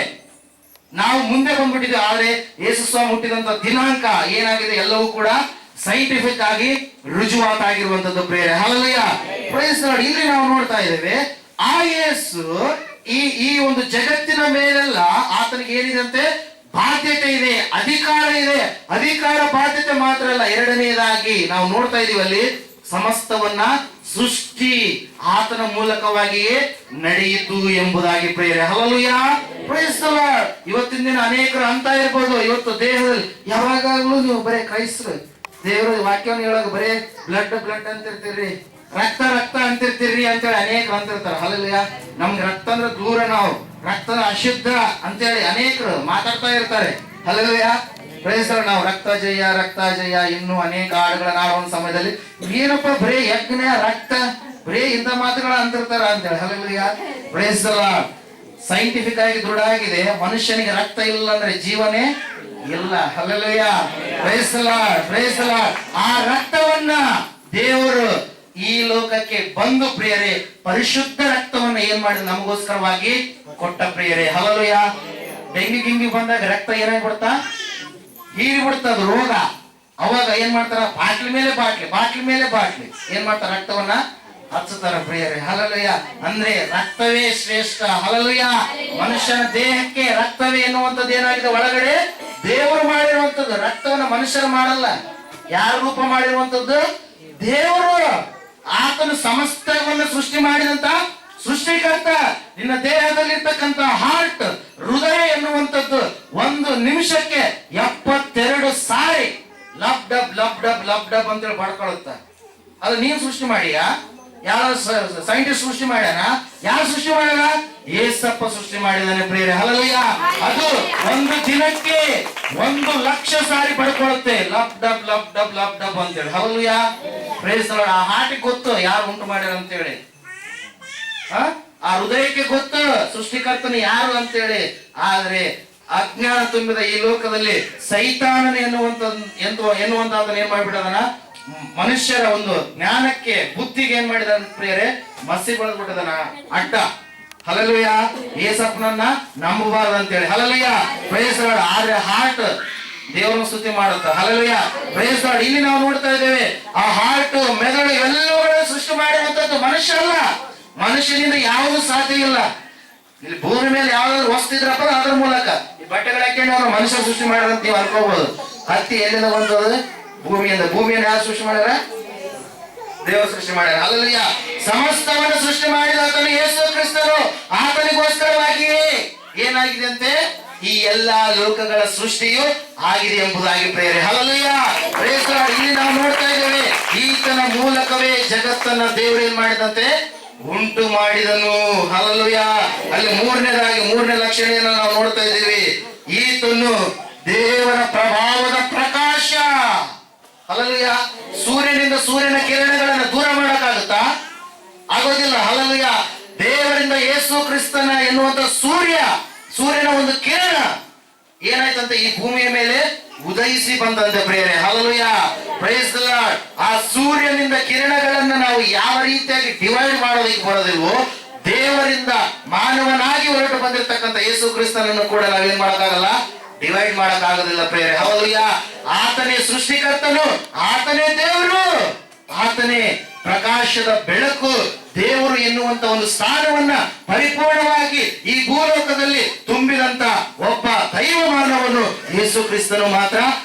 ನಾವು ಮುಂದೆ ಬಂದ್ಬಿಟ್ಟಿದ್ವಿ. ಆದ್ರೆ ಯೇಸು ಸ್ವಾಮಿ ಹುಟ್ಟಿದಂತ ದಿನಾಂಕ ಏನಾಗಿದೆ ಎಲ್ಲವೂ ಕೂಡ ಸೈಂಟಿಫಿಕ್ ಆಗಿ ರುಜುವಾತಾಗಿರುವಂತದ್ದು ಪ್ರೇರೆ. Hallelujah, praise the lord. ಇಲ್ಲಿ ನಾವು ನೋಡ್ತಾ ಇದ್ದೇವೆ ಆ ಯೇಸು ಈ ಒಂದು ಜಗತ್ತಿನ ಮೇಲೆಲ್ಲ ಆತನಿಗೆ ಏನಿದಂತೆ ಬಾಧ್ಯತೆ ಇದೆ, ಅಧಿಕಾರ ಇದೆ. ಅಧಿಕಾರ ಬಾಧ್ಯತೆ ಮಾತ್ರ ಅಲ್ಲ, ಎರಡನೆಯದಾಗಿ ನಾವು ನೋಡ್ತಾ ಇದೀವಿ ಅಲ್ಲಿ ಸಮಸ್ತವನ್ನ ಸೃಷ್ಟಿ ಆತನ ಮೂಲಕವಾಗಿಯೇ ನಡೆಯಿತು ಎಂಬುದಾಗಿ ಪ್ರೇರೆ. Hallelujah, praise the lord. ಇವತ್ತಿನ ದಿನ ಅನೇಕರು ಅಂತ ಇರ್ಬೋದು, ಇವತ್ತು ದೇಹದಲ್ಲಿ ಯಾವಾಗಲೂ ನೀವು ಬರೇ ಕ್ರೈಸ್ತರು ದೇವರ ವಾಕ್ಯವನ್ನು ಹೇಳೋದು ಬರೇ ಬ್ಲಡ್ ಬ್ಲಡ್ ಅಂತಿರ್ತೀರಿ, ರಕ್ತ ರಕ್ತ ಅಂತಿರ್ತೀರಿ ಅಂತೇಳಿ ಅನೇಕರು ಅಂತಿರ್ತಾರೆ. ಹಲ್ಲೆಲೂಯಾ. ನಮ್ಗೆ ರಕ್ತ ಅಂದ್ರೆ ದೂರ, ನಾವು ರಕ್ತದ ಅಶುದ್ಧ ಅಂತೇಳಿ ಅನೇಕರು ಮಾತಾಡ್ತಾ ಇರ್ತಾರೆ. Hallelujah, praise the lord. ನಾವು ರಕ್ತ ಜಯ ಇನ್ನೂ ಅನೇಕ ಹಾಡುಗಳನ್ನ ಆಡುವ ಸಮಯದಲ್ಲಿ ಏನಪ್ಪ ಬರೇ ಯಜ್ಞ ರಕ್ತ ಬರೇ ಇಂಥ ಮಾತುಗಳ ಅಂತಿರ್ತಾರ ಅಂತೇಳಿ. Hallelujah, praise the lord. Scientific ಆಗಿ ದೃಢ ಆಗಿದೆ, ಮನುಷ್ಯನಿಗೆ ರಕ್ತ ಇಲ್ಲ ಅಂದ್ರೆ ಜೀವನೇ ಇಲ್ಲ. Hallelujah, praise the lord, praise the lord. ಆ ರಕ್ತವನ್ನ ದೇವರು ಈ ಲೋಕಕ್ಕೆ ಬಂದು ಪ್ರಿಯರೇ ಪರಿಶುದ್ಧ ರಕ್ತವನ್ನ ಏನ್ ಮಾಡಿದ ನಮಗೋಸ್ಕರವಾಗಿ ಕೊಟ್ಟ ಪ್ರಿಯರೇ. ಹಲ್ಲೆಲೂಯಾ. ಡೆಂಗಿ ಗಿಂಗಿ ಬಂದಾಗ ರಕ್ತ ಏನಾಗಿ ಬಿಡ್ತಾ, ಹೀರಿ ಬಿಡ್ತದ ರೋಗ. ಅವಾಗ ಏನ್ ಮಾಡ್ತಾರ, ಬಾಟ್ಲಿ ಮೇಲೆ ಬಾಟ್ಲಿ ಏನ್ ಮಾಡ್ತಾರ, ರಕ್ತವನ್ನ ಹಚ್ಚುತ್ತಾರ ಪ್ರಿಯರೇ. ಹಲ್ಲೆಲೂಯಾ. ಅಂದ್ರೆ ರಕ್ತವೇ ಶ್ರೇಷ್ಠ. ಹಲ್ಲೆಲೂಯಾ. ಮನುಷ್ಯನ ದೇಹಕ್ಕೆ ರಕ್ತವೇ ಎನ್ನುವಂಥದ್ದು ಏನಾಗಿದೆ, ಒಳಗಡೆ ದೇವರು ಮಾಡಿರುವಂತದ್ದು. ರಕ್ತವನ್ನ ಮನುಷ್ಯರು ಮಾಡಲ್ಲ. ಯಾರ ರೂಪ ಮಾಡಿರುವಂತದ್ದು? ದೇವರು. ಆತನು ಸಮಸ್ತವನ್ನು ಸೃಷ್ಟಿ ಮಾಡಿದಂತ ಸೃಷ್ಟಿಕರ್ತ. ನಿನ್ನ ದೇಹದಲ್ಲಿರ್ತಕ್ಕಂಥ ಹಾರ್ಟ್, ಹೃದಯ ಎನ್ನುವಂಥದ್ದು 1 ನಿಮಿಷಕ್ಕೆ 72 ಸಾರಿ ಲಬ್ ಡಬ್ ಅಂತೇಳಿ ಬಡ್ಕೊಳುತ್ತ. ಅದು ನೀನ್ ಸೃಷ್ಟಿ ಮಾಡಿಯಾ? ಯಾವ ಸೈಂಟಿಸ್ಟ್ ಸೃಷ್ಟಿ ಮಾಡ್ಯಾನ? ಯಾರು ಸೃಷ್ಟಿ ಮಾಡ್ಯಾನ? ಏಸಪ್ಪ ಸೃಷ್ಟಿ ಮಾಡಿದಾನೆ ಪ್ರಿಯರೇ. ಹಲ್ಲೆಲೂಯ. ಅದು ಒಂದು ದಿನಕ್ಕೆ 1,00,000 ಸಾರಿ ಪಡ್ಕೊಳ್ಳುತ್ತೆ, lub dub lub dub lub dub ಅಂತೇಳಿ. ಹಲ್ಲೆಲೂಯ. Praise the lord. ಆ ಹಾರ್ಟಿಗೆ ಗೊತ್ತು ಯಾರು ಉಂಟು ಮಾಡ್ಯಾರ ಅಂತೇಳಿ, ಆ ಹೃದಯಕ್ಕೆ ಗೊತ್ತು ಸೃಷ್ಟಿಕರ್ತನ ಯಾರು ಅಂತೇಳಿ. ಆದ್ರೆ ಅಜ್ಞಾನ ತುಂಬಿದ ಈ ಲೋಕದಲ್ಲಿ ಸೈತಾನನ ಎನ್ನುವಂತ ಏನ್ ಮಾಡ್ಬಿಟ್ಟದನ, ಮನುಷ್ಯರ ಒಂದು ಜ್ಞಾನಕ್ಕೆ ಬುದ್ಧಿಗೆ ಏನ್ ಮಾಡಿದ ಪ್ರಿಯರೇ, ಮಸಿ ಬೆಳೆದ್ಬಿಟ್ಟದನ ಅಡ್ಡ. ಹಲ್ಲೆಲೂಯ. ಏಸಪ್ಪನನ್ನ ನಂಬಬಾರದು ಅಂತೇಳಿ. ಹಲ್ಲೆಲೂಯ. Praise the lord. ಆದ್ರೆ ಹಾರ್ಟ್ ದೇವರನ್ನು ಸ್ತುತಿ ಮಾಡುತ್ತ. ಹಲ್ಲೆಲೂಯ. Praise the lord. ಇಲ್ಲಿ ನಾವು ನೋಡ್ತಾ ಇದ್ದೇವೆ, ಆ ಹಾರ್ಟ್, ಮೆದುಳು ಎಲ್ಲವನ್ನೂ ಸೃಷ್ಟಿ ಮಾಡಿರುವಂತದ್ದು ಮನುಷ್ಯ ಅಲ್ಲ. ಮನುಷ್ಯನಿಂದ ಯಾವುದು ಸಾಧ್ಯ ಇಲ್ಲ. ಇಲ್ಲಿ ಭೂಮಿ ಮೇಲೆ ಯಾವ್ದಾದ್ರು ವಸ್ತು ಇದ್ರಪ್ಪ ಅದ್ರ ಮೂಲಕ ಈ ಬಟ್ಟೆಗಳು ಹಾಕೊಂಡು ಅವ್ರು ಮನುಷ್ಯ ಸೃಷ್ಟಿ ಮಾಡ್ಯಾರಂತ ನೀವು ಅನ್ಕೋಬಹುದು. ಹತ್ತಿ ಎಲ್ಲಿಂದ ಬಂದದು? ಭೂಮಿಯಿಂದ. ಭೂಮಿಯನ್ನು ಯಾರು ಸೃಷ್ಟಿ ಮಾಡ್ಯಾರ? ದೇವರು ಸೃಷ್ಟಿ ಮಾಡ್ಯಾರ. ಹಲ್ಲೆಲೂಯ. ಸಮಸ್ತವನ್ನು ಸೃಷ್ಟಿ ಮಾಡಿದ ಆತನು ಯೇಸು ಕ್ರಿಸ್ತನು. ಆತನಿಗೋಸ್ಕರವಾಗಿಯೇ ಏನಾಗಿದೆ ಅಂತೆ, ಈ ಎಲ್ಲಾ ಲೋಕಗಳ ಸೃಷ್ಟಿಯು ಆಗಿದೆ ಎಂಬುದಾಗಿ ಪ್ರೇರೆ. ಹಲ್ಲೆಲೂಯ. Praise the lord. ಇಲ್ಲಿ ನಾವು ನೋಡ್ತಾ ಇದ್ದೇವೆ, ಈತನ ಮೂಲಕವೇ ಜಗತ್ತನ್ನ ದೇವರು ಏನ್ ಮಾಡಿದಂತೆ, ಉಂಟು ಮಾಡಿದನು. ಹಲ್ಲೆಲೂಯ. ಅಲ್ಲಿ ಮೂರನೇ ಲಕ್ಷಣೆಯನ್ನು ನಾವು ನೋಡ್ತಾ ಇದ್ದೀವಿ. ಈತನು ದೇವರ ಪ್ರಭಾವದ ಪ್ರಕಾಶ. ಹಲ್ಲೆಲೂಯ. ಸೂರ್ಯನಿಂದ ಸೂರ್ಯನ ಕಿರಣಗಳನ್ನು ದೂರ ಮಾಡಕ್ಕಾಗುತ್ತಾ? ಆಗೋದಿಲ್ಲ. ಹಲ್ಲೆಲೂಯ. ದೇವರಿಂದ ಯೇಸು ಕ್ರಿಸ್ತನ ಎನ್ನುವಂತ ಸೂರ್ಯನ ಒಂದು ಕಿರಣ ಏನಾಯ್ತಂತೆ, ಈ ಭೂಮಿಯ ಮೇಲೆ ಉದಯಿಸಿ ಬಂದಂತೆ ಪ್ರಿಯರೇ. ಹಲ್ಲೆಲೂಯ. Praise the lord. ಆ ಸೂರ್ಯನಿಂದ ಕಿರಣಗಳನ್ನ ನಾವು ಯಾವ ರೀತಿಯಾಗಿ ಡಿವೈಡ್ ಮಾಡೋದಕ್ಕೆ ಬರೋದಿಲ್ವೋ, ದೇವರಿಂದ ಮಾನವನಾಗಿ ಹೊರಟು ಬಂದಿರತಕ್ಕಂತ ಯೇಸು ಕ್ರಿಸ್ತನನ್ನು ಕೂಡ ನಾವೇನ್ ಮಾಡಕ್ಕಾಗಲ್ಲ, ಡಿವೈಡ್ ಮಾಡಕ್ ಆಗೋದಿಲ್ಲ ಪ್ರಿಯರೇ. ಹಲ್ಲೆಲೂಯ. ಆತನೇ ಸೃಷ್ಟಿಕರ್ತನು, ಆತನೇ ದೇವರು, ಆತನೇ ಪ್ರಕಾಶದ ಬೆಳಕು. ದೇವರು ಎನ್ನುವಂತ ಒಂದು ಸ್ಥಾನವನ್ನ ಪರಿಪೂರ್ಣವಾಗಿ ಈ ಭೂಲೋಕದಲ್ಲಿ ತುಂಬಿದಂತ ಒಬ್ಬ ದೈವ ಮಾನವನು ಯೇಸು ಕ್ರಿಸ್ತನು ಮಾತ್ರ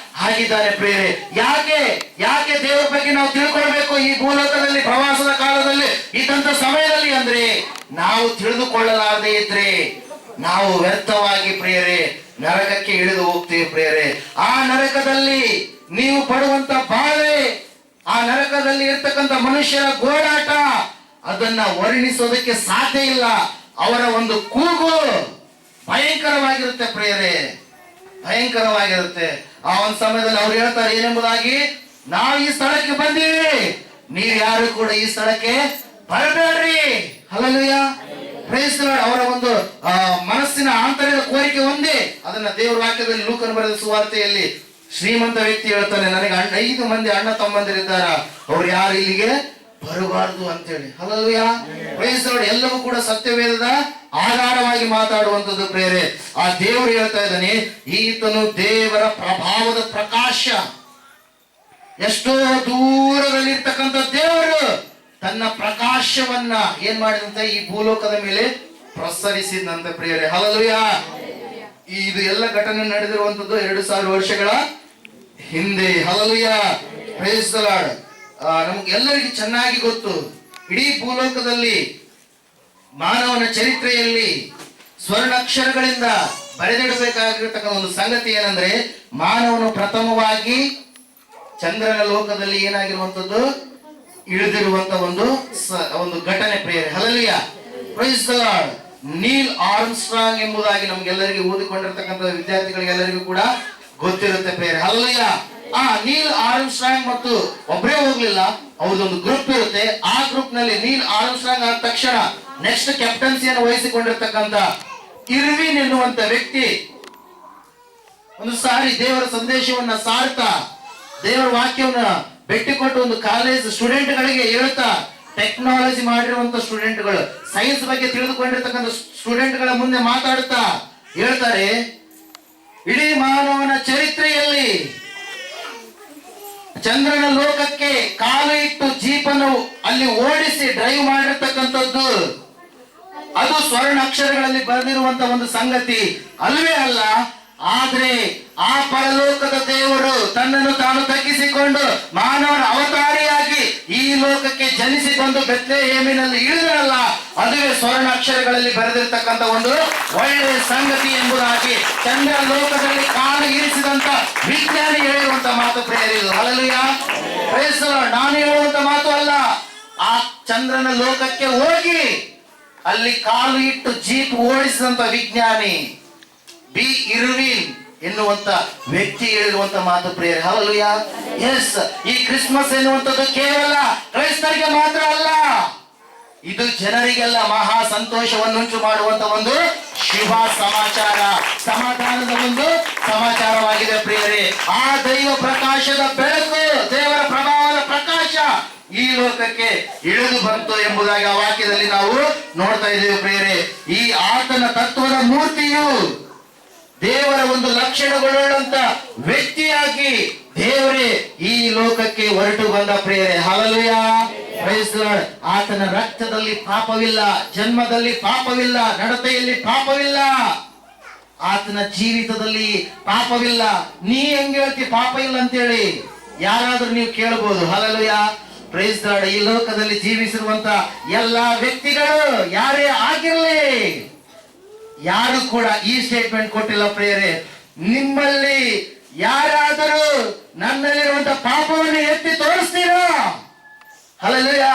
ಆಗಿದ್ದಾನೆ ಪ್ರಿಯರೇ. ಯಾಕೆ ದೇವರ ಬಗ್ಗೆ ನಾವು ತಿಳ್ಕೊಳ್ಬೇಕು ಈ ಭೂಲೋಕದಲ್ಲಿ ಪ್ರವಾಸದ ಕಾಲದಲ್ಲಿ ಇದ್ದಂತ ಸಮಯದಲ್ಲಿ? ಅಂದ್ರೆ ನಾವು ತಿಳಿದುಕೊಳ್ಳಲಾರದೆ ಇದ್ರೆ ನಾವು ವ್ಯರ್ಥವಾಗಿ ಪ್ರಿಯರೇ ನರಕಕ್ಕೆ ಇಳಿದು ಹೋಗ್ತೀವಿ ಪ್ರಿಯರೇ. ಆ ನರಕದಲ್ಲಿ ನೀವು ಪಡುವಂತ ಬಾಧೆ, ಆ ನರಕದಲ್ಲಿ ಇರ್ತಕ್ಕಂಥ ಮನುಷ್ಯರ ಗೋಳಾಟ, ಅದನ್ನ ವರ್ಣಿಸೋದಕ್ಕೆ ಸಾಧ್ಯ ಇಲ್ಲ. ಅವರ ಒಂದು ಕೂಗು ಭಯಂಕರವಾಗಿರುತ್ತೆ ಪ್ರಿಯರೇ, ಭಯಂಕರವಾಗಿರುತ್ತೆ. ಆ ಒಂದು ಸಮಯದಲ್ಲಿ ಅವ್ರು ಹೇಳ್ತಾರೆ ಏನೆಂಬುದಾಗಿ, ನಾವು ಈ ಸ್ಥಳಕ್ಕೆ ಬಂದೀವಿ, ನೀವು ಯಾರು ಕೂಡ ಈ ಸ್ಥಳಕ್ಕೆ ಬರಬೇಡ್ರಿ. ಹಲ್ಲೆಲೂಯ. Praise the lord. ಅವರ ಒಂದು ಮನಸ್ಸಿನ ಆಂತರಿಕ ಕೋರಿಕೆ ಒಂದೇ. ಅದನ್ನ ದೇವರ ವಾಕ್ಯದಲ್ಲಿ ಲೂಕನ ಬರೆದ ಸುವಾರ್ತೆಯಲ್ಲಿ ಶ್ರೀಮಂತ ವ್ಯಕ್ತಿ ಹೇಳ್ತಾನೆ, ನನಗೆ 5 ಮಂದಿ ಅಣ್ಣ ತಮ್ಮಂದಿರಿದ್ದಾರ, ಅವ್ರು ಯಾರು ಇಲ್ಲಿಗೆ ಬರಬಾರದು ಅಂತೇಳಿ. ಹಲ್ಲೆಲೂಯ. Praise the lord. ಎಲ್ಲವೂ ಕೂಡ ಸತ್ಯವೇದದ ಆಧಾರವಾಗಿ ಮಾತಾಡುವಂತದ್ದು ಪ್ರೇರೆ. ಆ ದೇವರು ಹೇಳ್ತಾ ಇದ್ದಾನೆ, ಈತನು ದೇವರ ಪ್ರಭಾವದ ಪ್ರಕಾಶ. ಎಷ್ಟೋ ದೂರದಲ್ಲಿರ್ತಕ್ಕಂಥ ದೇವರು ತನ್ನ ಪ್ರಕಾಶವನ್ನ ಏನ್ ಮಾಡಿದಂತೆ ಈ ಭೂಲೋಕದ ಮೇಲೆ ಪ್ರಸರಿಸಿದಂತೆ ಪ್ರಿಯರೇ. ಹಲ್ಲೆಲೂಯ. ಇದು ಎಲ್ಲ ಘಟನೆ ನಡೆದಿರುವಂತದ್ದು 2000 ವರ್ಷಗಳ ಹಿಂದೆ. ಹಲ್ಲೆಲೂಯ. Praise the lord. ನಮಗೆಲ್ಲರಿಗೂ ಚೆನ್ನಾಗಿ ಗೊತ್ತು, ಇಡೀ ಭೂಲೋಕದಲ್ಲಿ ಮಾನವನ ಚರಿತ್ರೆಯಲ್ಲಿ ಸ್ವರ್ಣಾಕ್ಷರಗಳಿಂದ ಬರೆದಿಡಬೇಕಾಗಿರ್ತಕ್ಕಂಥ ಒಂದು ಸಂಗತಿ ಏನಂದ್ರೆ, ಮಾನವನು ಪ್ರಥಮವಾಗಿ ಚಂದ್ರನ ಲೋಕದಲ್ಲಿ ಏನಾಗಿರುವಂತದ್ದು, ಇಳಿದಿರುವಂತ ಒಂದು ಘಟನೆ ಪ್ರಿಯರೇ. Hallelujah. Praise the lord. Neil Armstrong ಎಂಬುದಾಗಿ ನಮ್ಗೆಲ್ಲರಿಗೂ ಓದಿಕೊಂಡಿರ್ತಕ್ಕಂಥ ವಿದ್ಯಾರ್ಥಿಗಳಿಗೆಲ್ಲರಿಗೂ ಕೂಡ ಗೊತ್ತಿರುತ್ತೆ ಪ್ರಿಯರೇ. ಹಲ್ಲೆಲೂಯ. ನೀಲ್ ಆರ್ಮ್ಸ್ಟ್ರಾಂಗ್ ಮತ್ತು ಒಬ್ಬರೇ ಹೋಗ್ಲಿಲ್ಲ, ಅವ್ರದೊಂದು ಗ್ರೂಪ್ ಇರುತ್ತೆ. ಆ ಗ್ರೂಪ್ ನಲ್ಲಿ ನೀಲ್ ಆರ್ಮ್ಸ್ಟ್ರಾಂಗ್ ಆದ ತಕ್ಷಣ ನೆಕ್ಸ್ಟ್ ಕ್ಯಾಪ್ಟನ್ಸಿಯನ್ನು ವಹಿಸಿಕೊಂಡಿರ್ತಕ್ಕಂಥ ಇರ್ವಿನ್ ಎನ್ನುವಂತ ವ್ಯಕ್ತಿ ಒಂದು ಸಾರಿ ದೇವರ ಸಂದೇಶವನ್ನ ಸಾರ್ತಾ, ದೇವರ ವಾಕ್ಯವನ್ನ ಭೇಟಿ ಕೊಟ್ಟು ಒಂದು ಕಾಲೇಜ್ ಸ್ಟೂಡೆಂಟ್ ಗಳಿಗೆ ಹೇಳ್ತಾ, ಟೆಕ್ನಾಲಜಿ ಮಾಡಿರುವಂತ ಸ್ಟೂಡೆಂಟ್ಗಳು, ಸೈನ್ಸ್ ಬಗ್ಗೆ ತಿಳಿದುಕೊಂಡಿರ್ತಕ್ಕಂಥ ಸ್ಟೂಡೆಂಟ್ಗಳ ಮುಂದೆ ಮಾತಾಡುತ್ತಾ ಹೇಳ್ತಾರೆ, ಇಡೀ ಮಾನವನ ಚರಿತ್ರೆಯಲ್ಲಿ ಚಂದ್ರನ ಲೋಕಕ್ಕೆ ಕಾಲು ಇಟ್ಟು ಜೀಪನ್ನು ಅಲ್ಲಿ ಓಡಿಸಿ ಡ್ರೈವ್ ಮಾಡಿರ್ತಕ್ಕಂಥದ್ದು ಅದು ಸ್ವರ್ಣ ಅಕ್ಷರಗಳಲ್ಲಿ ಬರೆದಿರುವಂತ ಒಂದು ಸಂಗತಿ ಅಲ್ವೇ ಅಲ್ಲ. ಆದ್ರೆ ಆ ಪರಲೋಕದ ದೇವರು ತನ್ನನ್ನು ತಾನು ತಗ್ಗಿಸಿಕೊಂಡು ಮಾನವನ ಅವತಾರಿಯಾಗಿ ಈ ಲೋಕಕ್ಕೆ ಜನಿಸಿ ಬಂದು ಬೆತ್ಲೆಹೇಮಿನಲ್ಲಿ ಇಳಿದರಲ್ಲ, ಅದುವೇ ಸ್ವರ್ಣ ಅಕ್ಷರಗಳಲ್ಲಿ ಬರೆದಿರ್ತಕ್ಕಂಥ ಒಂದು ಒಳ್ಳೆಯ ಸಂಗತಿ ಎಂಬುದಾಗಿ ಚಂದ್ರ ಲೋಕದಲ್ಲಿ ಕಾಲು ಇರಿಸಿದಂತ ವಿಜ್ಞಾನಿ ಹೇಳಿರುವಂತ ಮಾತು ಪ್ರಿಯರಿದು. ಹಲ್ಲೆಲೂಯ. Praise the lord. ನಾನು ಹೇಳುವಂತ ಮಾತು ಅಲ್ಲ, ಆ ಚಂದ್ರನ ಲೋಕಕ್ಕೆ ಹೋಗಿ ಅಲ್ಲಿ ಕಾಲು ಇಟ್ಟು ಜೀಪ್ ಓಡಿಸಿದಂತ ವಿಜ್ಞಾನಿ ಬಿ ಇರ್ವಿನ್ ಎನ್ನುವಂತ ವ್ಯಕ್ತಿ ಹೇಳಿರುವಂತ ಮಾತು ಪ್ರಿಯರೇ. ಹಲ್ಲೆಲೂಯಾ. ಎಸ್, ಈ ಕ್ರಿಸ್ಮಸ್ ಎನ್ನುವಂಥದ್ದು ಕೇವಲ ಕ್ರೈಸ್ತರಿಗೆ ಮಾತ್ರ ಅಲ್ಲ, ಇದು ಜನರಿಗೆಲ್ಲ ಮಹಾ ಸಂತೋಷವನ್ನುಂಟು ಮಾಡುವಂತ ಒಂದು ಶುಭ ಸಮಾಚಾರ, ಸಮಾಧಾನದ ಒಂದು ಸಮಾಚಾರವಾಗಿದೆ ಪ್ರಿಯರೇ. ಆ ದೈವ ಪ್ರಕಾಶದ ಬೆಳಕು, ದೇವರ ಪ್ರಭಾವದ ಪ್ರಕಾಶ ಈ ಲೋಕಕ್ಕೆ ಇಳಿದು ಬಂತು ಎಂಬುದಾಗಿ ಆ ವಾಕ್ಯದಲ್ಲಿ ನಾವು ನೋಡ್ತಾ ಇದ್ದೇವೆ ಪ್ರಿಯರೇ. ಈ ಆತನ ತತ್ವದ ಮೂರ್ತಿಯು ದೇವರ ಒಂದು ಲಕ್ಷಣಗಳುಳ್ಳಂತ ವ್ಯಕ್ತಿಯಾಗಿ ದೇವರೇ ಈ ಲೋಕಕ್ಕೆ ಹೊರಟು ಬಂದ ಪ್ರಿಯರೇ. ಹಲ್ಲೆಲೂಯಾ. Praise the lord. ಆತನ ರಕ್ತದಲ್ಲಿ ಪಾಪವಿಲ್ಲ, ಜನ್ಮದಲ್ಲಿ ಪಾಪವಿಲ್ಲ, ನಡತೆಯಲ್ಲಿ ಪಾಪವಿಲ್ಲ, ಆತನ ಜೀವಿತದಲ್ಲಿ ಪಾಪವಿಲ್ಲ. ನೀ ಹೆಂಗ್ ಹೇಳ್ತಿ ಪಾಪ ಇಲ್ಲ ಅಂತೇಳಿ? ಯಾರಾದ್ರೂ ನೀವು ಕೇಳಬಹುದು. ಹಲ್ಲೆಲೂಯಾ. Praise the lord. ಈ ಲೋಕದಲ್ಲಿ ಜೀವಿಸಿರುವಂತ ಎಲ್ಲಾ ವ್ಯಕ್ತಿಗಳು ಯಾರೇ ಆಗಿರಲಿ, ಯಾರು ಕೂಡ ಈ ಸ್ಟೇಟ್ಮೆಂಟ್ ಕೊಟ್ಟಿಲ್ಲ ಪ್ರಿಯರೇ. ನಿಮ್ಮಲ್ಲಿ ಯಾರಾದರೂ ನನ್ನಲ್ಲಿರುವಂತ ಪಾಪವನ್ನು ಎತ್ತಿ ತೋರಿಸ್ತೀರಾ? ಹಲ್ಲೆಲೂಯಾ.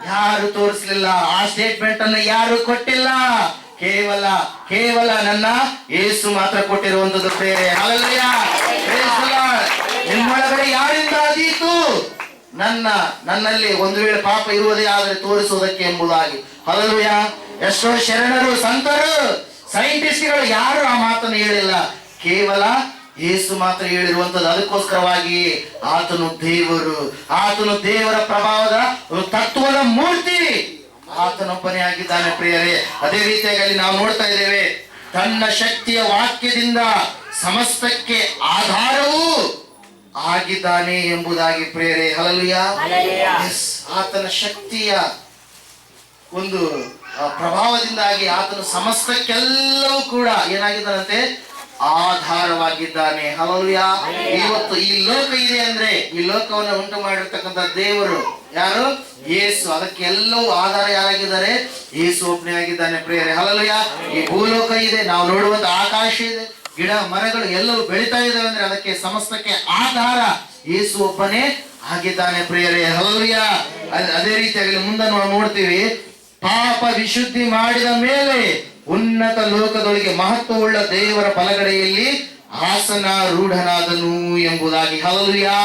ಯಾರು ತೋರಿಸ್ಲಿಲ್ಲ. ಆ ಸ್ಟೇಟ್ಮೆಂಟ್ ಅನ್ನು ಯಾರು ಕೊಟ್ಟಿಲ್ಲ. ಕೇವಲ ನನ್ನ ಯೇಸು ಮಾತ್ರ ಕೊಟ್ಟಿರುವಂತದ್ದು ಪ್ರಿಯರೇ. ಹಲ್ಲೆಲೂಯಾ. Praise the Lord. ನಿಮ್ಮೊಳಗಡೆ ಯಾರಿಂದ ಆದೀತು? ನನ್ನಲ್ಲಿ ಒಂದು ವೇಳೆ ಪಾಪ ಇರುವುದೇ ಆದರೆ ತೋರಿಸುವುದಕ್ಕೆ ಎಂಬುದಾಗಿ. ಹಲ್ಲೆಲೂಯಾ. ಎಷ್ಟೋ ಶರಣರು, ಸಂತರು, ಸೈಂಟಿಸ್ಟ್ಗಳು ಯಾರು ಆ ಮಾತನ್ನು ಹೇಳಿಲ್ಲ, ಕೇವಲ ಯೇಸು ಮಾತ್ರ ಹೇಳಿರುವಂತದ್ದು. ಅದಕ್ಕೋಸ್ಕರವಾಗಿ ಆತನು ದೇವರ ಪ್ರಭಾವದ ತತ್ವದ ಮೂರ್ತಿ, ಆತನೊಬ್ಬನೇ ಆಗಿದ್ದಾನೆ ಪ್ರಿಯರೇ. ಅದೇ ರೀತಿಯಾಗಿ ಅಲ್ಲಿ ನಾವು ನೋಡ್ತಾ ಇದ್ದೇವೆ, ತನ್ನ ಶಕ್ತಿಯ ವಾಕ್ಯದಿಂದ ಸಮಸ್ತಕ್ಕೆ ಆಧಾರವೂ ಆಗಿದ್ದಾನೆ ಎಂಬುದಾಗಿ ಪ್ರಿಯರೇ. ಹಲ್ಲೆಲೂಯಾ. ಎಸ್, ಆತನ ಶಕ್ತಿಯ ಒಂದು ಪ್ರಭಾವದಿಂದಾಗಿ ಆತನು ಸಮಸ್ತಕ್ಕೆಲ್ಲವೂ ಕೂಡ ಏನಾಗಿದ್ದಾನಂತೆ? ಆಧಾರವಾಗಿದ್ದಾನೆ. ಹಲ್ಲೆಲೂಯಾ. ಇವತ್ತು ಈ ಲೋಕ ಇದೆ ಅಂದ್ರೆ ಈ ಲೋಕವನ್ನು ಉಂಟು ಮಾಡಿರ್ತಕ್ಕಂಥ ದೇವರು ಯಾರು? ಯೇಸು. ಅದಕ್ಕೆ ಎಲ್ಲವೂ ಆಧಾರ ಯಾರಾಗಿದ್ದಾರೆ? ಯೇಸು ಒಬ್ಬನೇ ಆಗಿದ್ದಾನೆ ಪ್ರಿಯರೇ. ಹಲ್ಲೆಲೂಯಾ. ಈ ಭೂಲೋಕ ಇದೆ, ನಾವು ನೋಡುವಂತ ಆಕಾಶ ಇದೆ, ಗಿಡ ಮರಗಳು ಎಲ್ಲವೂ ಬೆಳೀತಾ ಇದಾವೆ ಅಂದ್ರೆ ಅದಕ್ಕೆ ಸಮಸ್ತಕ್ಕೆ ಆಧಾರ ಯೇಸು ಒಬ್ಬನೇ ಆಗಿದ್ದಾನೆ ಪ್ರಿಯರೇ. ಹಲ್ಲೆಲೂಯಾ. ಅದೇ ರೀತಿಯಾಗಿ ಮುಂದೆ ನಾವು ನೋಡ್ತೀವಿ, ಪಾಪ ವಿಶುದ್ಧಿ ಮಾಡಿದ ಮೇಲೆ ಉನ್ನತ ಲೋಕದೊಳಗೆ ಮಹತ್ವವುಳ್ಳ ದೇವರ ಬಲಗಡೆಯಲ್ಲಿ ಆಸನ ರೂಢನಾದನು ಎಂಬುದಾಗಿ. ಹಲ್ಲೆಲೂಯಾ.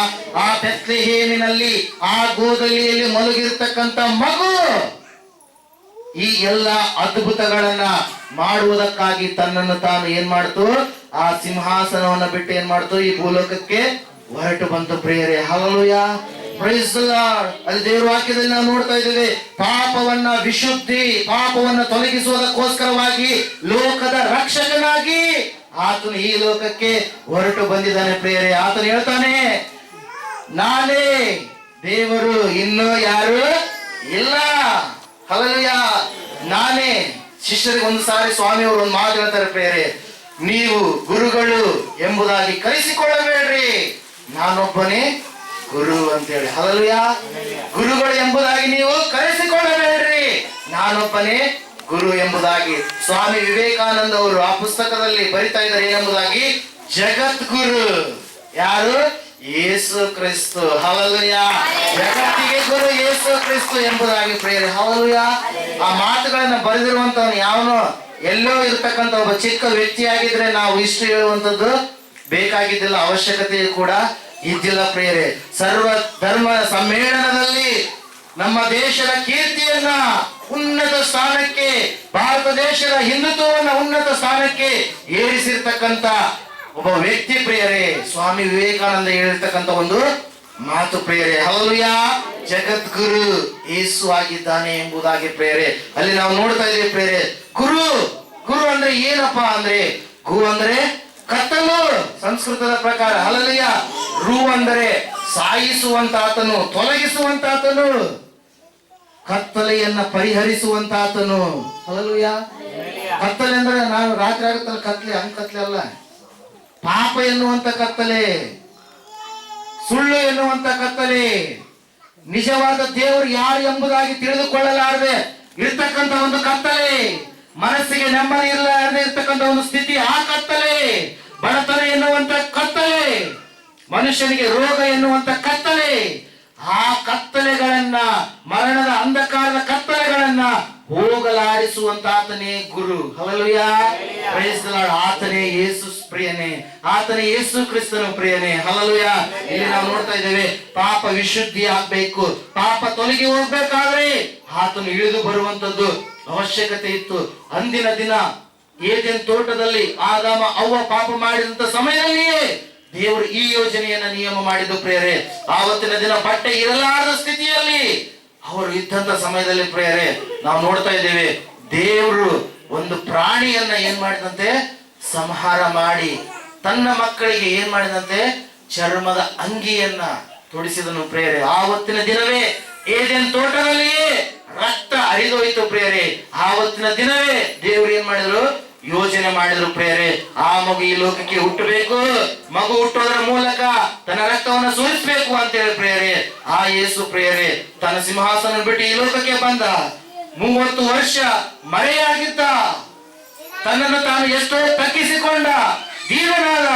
ಆ ಬೆತ್ಲೆಹೇಮಿನಲ್ಲಿ, ಆ ಗೋದಲಿಯಲ್ಲಿ ಮಲಗಿರ್ತಕ್ಕಂಥ ಮಗು ಈ ಎಲ್ಲ ಅದ್ಭುತಗಳನ್ನ ಮಾಡುವುದಕ್ಕಾಗಿ ತನ್ನನ್ನು ತಾನು ಏನ್ ಮಾಡ್ತು? ಆ ಸಿಂಹಾಸನವನ್ನ ಬಿಟ್ಟು ಏನ್ ಮಾಡ್ತು? ಈ ಭೂಲೋಕಕ್ಕೆ ಹೊರಟು ಬಂತು ಪ್ರಿಯರೇ. ಹಲ್ಲೆಲೂಯಾ. Praise the lord. ಅಲ್ಲಿ ದೇವರ ವಾಕ್ಯದಲ್ಲಿ ನಾವು ನೋಡ್ತಾ ಇದ್ದೇವೆ, ಪಾಪವನ್ನ ತೊಲಗಿಸುವುದಕ್ಕೋಸ್ಕರವಾಗಿ ಲೋಕದ ರಕ್ಷಕನಾಗಿ ಆತನು ಈ ಲೋಕಕ್ಕೆ ಹೊರಟು ಬಂದಿದ್ದಾನೆ ಪ್ರಿಯರೇ. ಆತನು ಹೇಳ್ತಾನೆ, ನಾನೇ ದೇವರು, ಇನ್ನೂ ಯಾರು ಇಲ್ಲ. ಹಲ್ಲೆಲೂಯಾ. ನಾನೇ. ಶಿಷ್ಯರಿಗೆ ಒಂದು ಸಾರಿ ಸ್ವಾಮಿಯವರು ಒಂದು ಮಾತು ಹೇಳ್ತಾರೆ ಪ್ರಿಯರೇ, ನೀವು ಗುರುಗಳು ಎಂಬುದಾಗಿ ಕರೆಸಿಕೊಳ್ಳಬೇಡ್ರಿ, ನಾನೊಬ್ಬನೇ ಗುರು ಅಂತೇಳಿ. ಹಲ್ಲೆಲೂಯಾ. ಗುರುಗಳು ಎಂಬುದಾಗಿ ನೀವು ಕರೆಸಿಕೊಳ್ಳಬೇಡ್ರಿ, ನಾನೊಬ್ಬನೇ ಗುರು ಎಂಬುದಾಗಿ. ಸ್ವಾಮಿ ವಿವೇಕಾನಂದ ಅವರು ಆ ಪುಸ್ತಕದಲ್ಲಿ ಬರಿತಾ ಇದ್ದಾರೆ ಏನೆಂಬುದಾಗಿ? ಜಗದ್ಗುರು ಯಾರು? ಯೇಸು ಕ್ರಿಸ್ತು. ಹಲ್ಲೆಲೂಯಾ. ಜಗತ್ತಿಗೆ ಗುರು ಯೇಸು ಕ್ರಿಸ್ತು ಎಂಬುದಾಗಿ ಪ್ರಿಯರೇ. ಹಲ್ಲೆಲೂಯಾ. ಆ ಮಾತುಗಳನ್ನ ಬರೆದಿರುವಂತವನು ಯಾವನೋ ಎಲ್ಲೋ ಇರ್ತಕ್ಕಂಥ ಒಬ್ಬ ಚಿಕ್ಕ ವ್ಯಕ್ತಿಯಾಗಿದ್ರೆ ನಾವು ಇಷ್ಟು ಹೇಳುವಂತದ್ದು ಬೇಕಾಗಿದ್ದಿಲ್ಲ, ಅವಶ್ಯಕತೆ ಕೂಡ ಇದ್ದಿಲ್ಲ ಪ್ರಿಯರೇ. ಸರ್ವ ಧರ್ಮ ಸಮ್ಮೇಳನದಲ್ಲಿ ನಮ್ಮ ದೇಶದ ಕೀರ್ತಿಯನ್ನ ಉನ್ನತ ಸ್ಥಾನಕ್ಕೆ, ಭಾರತ ದೇಶದ ಹಿಂದುತ್ವವನ್ನ ಉನ್ನತ ಸ್ಥಾನಕ್ಕೆ ಏರಿಸಿರ್ತಕ್ಕಂಥ ಒಬ್ಬ ವ್ಯಕ್ತಿ ಪ್ರಿಯರೇ, ಸ್ವಾಮಿ ವಿವೇಕಾನಂದ ಹೇಳಿರ್ತಕ್ಕಂಥ ಒಂದು ಮಾತು ಪ್ರಿಯರೇ. ಹಲ್ಲೆಲೂಯಾ. ಜಗದ್ಗುರು ಯೇಸು ಆಗಿದ್ದಾನೆ ಎಂಬುದಾಗಿ ಪ್ರಿಯರೇ ಅಲ್ಲಿ ನಾವು ನೋಡ್ತಾ ಇದ್ದೇವೆ ಪ್ರಿಯರೇ. ಗುರು ಅಂದ್ರೆ ಏನಪ್ಪಾ ಅಂದ್ರೆ, ಗು ಅಂದ್ರೆ ಕತ್ತಲು ಸಂಸ್ಕೃತದ ಪ್ರಕಾರ. ಹಲ್ಲೆಲೂಯಾ. ರು ಅಂದರೆ ಸಾಯಿಸುವಂತಾತನು, ತೊಲಗಿಸುವಂತಾತನು, ಕತ್ತಲೆಯನ್ನ ಪರಿಹರಿಸುವಂತಾತನು. ಹಲ್ಲೆಲೂಯಾ. ಕತ್ತಲೆ ಅಂದ್ರೆ ನಾನು ರಾತ್ರಿ ಆಗುತ್ತಲ್ಲ ಕತ್ಲೆ, ಹಂಗ ಕತ್ಲೆ ಅಲ್ಲ. ಪಾಪ ಎನ್ನುವಂತ ಕತ್ತಲೆ, ಸುಳ್ಳು ಎನ್ನುವಂತ ಕತ್ತಲೆ, ನಿಜವಾದ ದೇವರು ಯಾರು ಎಂಬುದಾಗಿ ತಿಳಿದುಕೊಳ್ಳಲಾರದೆ ಇರ್ತಕ್ಕಂಥ ಒಂದು ಕತ್ತಲೆ, ಮನಸ್ಸಿಗೆ ನೆಮ್ಮದಿ ಇರಲಾರದೆ ಇರ್ತಕ್ಕಂಥ ಒಂದು ಸ್ಥಿತಿ, ಆ ಕತ್ತಲೆ, ಬಡತನ ಎನ್ನುವಂತ ಕತ್ತಲೆ, ಮನುಷ್ಯನಿಗೆ ರೋಗ ಎನ್ನುವಂತ ಕತ್ತಲೆ, ಆ ಕತ್ತಲೆಗಳನ್ನ, ಮರಣದ ಅಂಧಕಾರದ ಕತ್ತಲೆಗಳನ್ನ ಹೋಗಲಾಡಿಸುವಂತ ಆತನೇ ಗುರು. Hallelujah, praise the Lord. ಆತನೇ ಯೇಸು ಪ್ರಿಯನೇ, ಆತನೇ ಯೇಸು ಕ್ರಿಸ್ತನ ಪ್ರಿಯನೇ. ಹಲ್ಲೆಲೂಯಾ. ಇಲ್ಲಿ ನಾವು ನೋಡ್ತಾ ಇದ್ದೇವೆ, ಪಾಪ ವಿಶುದ್ಧಿ ಆಗ್ಬೇಕು, ಪಾಪ ತೊಲಗಿ ಹೋಗ್ಬೇಕಾದ್ರೆ ಆತನು ಇಳಿದು ಬರುವಂತದ್ದು ಅವಶ್ಯಕತೆ ಇತ್ತು. ಅಂದಿನ ದಿನ ಏದೆನ್ ತೋಟದಲ್ಲಿ ಆದಾಮ ಅವ್ವ ಪಾಪ ಮಾಡಿದಂತ ಸಮಯದಲ್ಲಿಯೇ ದೇವರು ಈ ಯೋಜನೆಯನ್ನ ನಿಯಮ ಮಾಡಿದ್ದು ಪ್ರಿಯರೇ. ಆವತ್ತಿನ ದಿನ ಬಟ್ಟೆ ಇರಲಾರದ ಸ್ಥಿತಿಯಲ್ಲಿ ಅವರು ಇದ್ದಂತ ಸಮಯದಲ್ಲಿ ಪ್ರಿಯರೇ, ನಾವು ನೋಡ್ತಾ ಇದ್ದೇವೆ, ದೇವರು ಒಂದು ಪ್ರಾಣಿಯನ್ನ ಏನ್ ಮಾಡಿದಂತೆ, ಸಂಹಾರ ಮಾಡಿ ತನ್ನ ಮಕ್ಕಳಿಗೆ ಏನ್ ಮಾಡಿದಂತೆ, ಚರ್ಮದ ಅಂಗಿಯನ್ನ ತೊಡಿಸಿದನು ಪ್ರಿಯರೇ. ಆವತ್ತಿನ ದಿನವೇ ಏದೆನ್ ತೋಟದಲ್ಲಿಯೇ ರಕ್ತ ಹರಿದೋಯ್ತು ಪ್ರಿಯರೇ. ಆವತ್ತಿನ ದಿನವೇ ದೇವರು ಏನ್ ಮಾಡಿದ್ರು, ಯೋಜನೆ ಮಾಡಿದ್ರು ಪ್ರಿಯರೇ. ಆ ಮಗು ಈ ಲೋಕಕ್ಕೆ ಹುಟ್ಟಬೇಕು, ಮಗು ಹುಟ್ಟೋದ್ರ ಮೂಲಕ ತನ್ನ ರಕ್ತವನ್ನು ಸುರಿಸಬೇಕು ಅಂತ ಹೇಳಿ ಪ್ರಿಯರೇ. ಆ ಯೇಸು ಪ್ರಿಯರೇ ತನ್ನ ಸಿಂಹಾಸನ ಬಿಟ್ಟು ಈ ಲೋಕಕ್ಕೆ ಬಂದ. 30 ವರ್ಷ ಮರೆಯಾಗಿದ್ದ, ತನ್ನನ್ನು ತಾನು ಎಷ್ಟೋ ತಗ್ಗಿಸಿಕೊಂಡ, ದೀನನಾದ.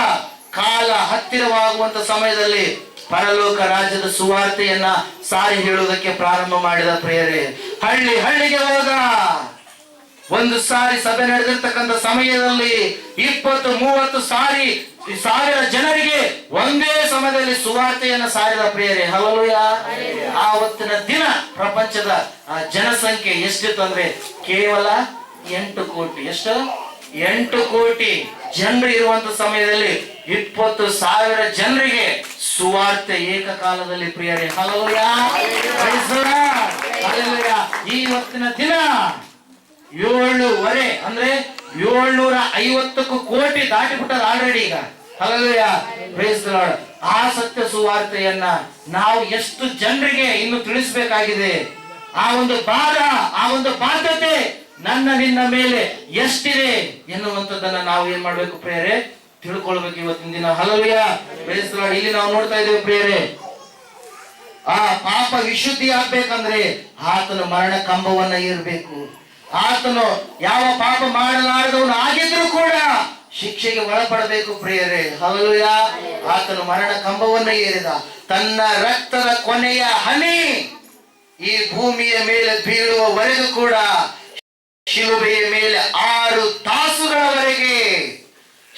ಕಾಲ ಹತ್ತಿರವಾಗುವಂತ ಸಮಯದಲ್ಲಿ ಪರಲೋಕ ರಾಜ್ಯದ ಸುವಾರ್ತೆಯನ್ನ ಸಾರಿ ಹೇಳುವುದಕ್ಕೆ ಪ್ರಾರಂಭ ಮಾಡಿದ ಪ್ರಿಯರೇ. ಹಳ್ಳಿಗೆ ಹೋದ. ಒಂದು ಸಾರಿ ಸಭೆ ನಡೆದಿರ್ತಕ್ಕಂಥ ಸಮಯದಲ್ಲಿ 20-30 ಸಾವಿರ ಜನರಿಗೆ ಒಂದೇ ಸಮಯದಲ್ಲಿ ಸುವಾರ್ತೆಯನ್ನು ಸಾರಿದ ಪ್ರಿಯರೇ. ಹಲ್ಲೆಲೂಯಾ. ಆವತ್ತಿನ ದಿನ ಪ್ರಪಂಚದ ಜನಸಂಖ್ಯೆ ಎಷ್ಟಿತ್ತು ಅಂದ್ರೆ ಕೇವಲ 8 ಕೋಟಿ. ಎಷ್ಟು? 8 ಕೋಟಿ ಜನರು ಇರುವಂತ ಸಮಯದಲ್ಲಿ 20,000 ಜನರಿಗೆ ಸುವಾರ್ತೆ ಏಕಕಾಲದಲ್ಲಿ ಪ್ರಿಯರೇ. ಹಲ್ಲೆಲೂಯಾ. ಹಲ್ಲೆಲೂಯಾ. ಇವತ್ತಿನ ದಿನ 7.5 ಅಂದ್ರೆ 750 ಕೋಟಿ ದಾಟಿಬಿಟ್ಟದ ಆಲ್ರೆಡಿ ಈಗ. Hallelujah, praise the lord. ಆ ಸತ್ಯ ಸುವಾರ್ತೆಯನ್ನ ನಾವು ಎಷ್ಟು ಜನರಿಗೆ ಇನ್ನು ತಿಳಿಸಬೇಕಾಗಿದೆ, ಆ ಒಂದು ಭಾರ, ಆ ಒಂದು ಬಾಧ್ಯತೆ ನನ್ನ ನಿನ್ನ ಮೇಲೆ ಎಷ್ಟಿದೆ ಎನ್ನುವಂಥದ್ದನ್ನ ನಾವು ಏನ್ ಮಾಡ್ಬೇಕು ಪ್ರಿಯರೇ, ತಿಳ್ಕೊಳ್ಬೇಕು ಇವತ್ತಿನ ದಿನ. Hallelujah, praise the lord. ಇಲ್ಲಿ ನಾವು ನೋಡ್ತಾ ಇದ್ದೇವೆ ಪ್ರಿಯರೇ, ಆ ಪಾಪ ವಿಶುದ್ಧಿ ಆಗ್ಬೇಕಂದ್ರೆ ಆತನು ಮರಣ ಕಂಬವನ್ನ ಏರ್ಬೇಕು. ಆತನು ಯಾವ ಪಾಪ ಮಾಡಲಾರದವನು ಆಗಿದ್ರು ಕೂಡ ಶಿಕ್ಷೆಗೆ ಒಳಪಡಬೇಕು ಪ್ರಿಯರೇ. ಹಲ್ಲೆಲೂಯಾ. ಆತನು ಮರಣ ಕಂಬವನ್ನ ಏರಿದ. ತನ್ನ ರಕ್ತದ ಕೊನೆಯ ಹನಿ ಈ ಭೂಮಿಯ ಮೇಲೆ ಬೀಳುವವರೆಗೂ ಕೂಡ ಶಿಲುಬೆಯ ಮೇಲೆ 6 ತಾಸುಗಳವರೆಗೆ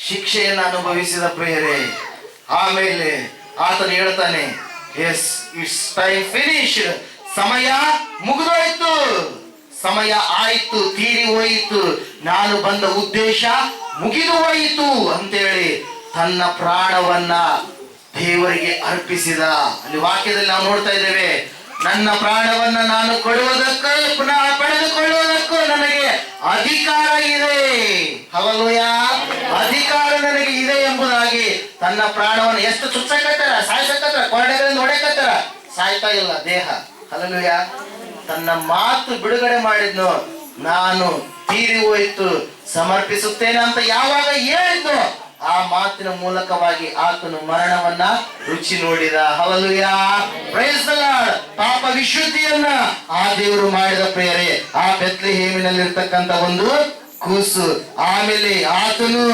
ಶಿಕ್ಷೆಯನ್ನು ಅನುಭವಿಸಿದ ಪ್ರಿಯರೇ. ಆಮೇಲೆ ಆತನು ಹೇಳ್ತಾನೆ, ಎಸ್ ಇಟ್ಸ್ ಟೈಮ್ ಫಿನಿಶ್ಡ್. ಸಮಯ ಮುಗಿದೋಯ್ತು, ಸಮಯ ಆಯಿತು, ತೀರಿ ಹೋಯಿತು, ನಾನು ಬಂದ ಉದ್ದೇಶ ಮುಗಿದು ಹೋಯಿತು ಅಂತೇಳಿ ತನ್ನ ಪ್ರಾಣವನ್ನ ದೇವರಿಗೆ ಅರ್ಪಿಸಿದ. ಅಲ್ಲಿ ವಾಕ್ಯದಲ್ಲಿ ನಾವು ನೋಡ್ತಾ ಇದ್ದೇವೆ, ನನ್ನ ಪ್ರಾಣವನ್ನ ನಾನು ಕೊಡುವುದಕ್ಕೂ ಪುನಃ ಪಡೆದುಕೊಳ್ಳುವುದಕ್ಕೂ ನನಗೆ ಅಧಿಕಾರ ಇದೆ. ಹಲ್ಲೆಲೂಯಾ, ಅಧಿಕಾರ ನನಗೆ ಇದೆ ಎಂಬುದಾಗಿ ತನ್ನ ಪ್ರಾಣವನ್ನು ಎಷ್ಟು ಚುಚ್ಚಕತ್ತಾರ, ಸಾಯಿಸಕತ್ತಾರ, ಕೊರಡೆಗಳಿಂದ ಹೊಡೆಕತ್ತಾರ, ಸಾಯ್ತಾ ಇಲ್ಲ ದೇಹ. ಹಲ್ಲೆಲೂಯಾ. ತನ್ನ ಮಾತು ಬಿಡುಗಡೆ ಮಾಡಿದ್ನು, ನಾನು ತೀರಿ ಹೋಯಿತು ಸಮರ್ಪಿಸುತ್ತೇನೆ ಅಂತ ಯಾವಾಗ ಹೇಳಿದ್ನು, ಆ ಮಾತಿನ ಮೂಲಕವಾಗಿ ಆತನು ಮರಣವನ್ನ ರುಚಿ ನೋಡಿದ. Hallelujah, praise the Lord. ಪಾಪ ವಿಶುದ್ಧಿಯನ್ನ ಆ ದೇವರು ಮಾಡಿದ ಪ್ರಿಯರೇ. ಆ ಬೆತ್ಲೆಹೇಮಿನಲ್ಲಿರ್ತಕ್ಕಂಥ ಒಂದು ಕೂಸು. ಆಮೇಲೆ ಆತನು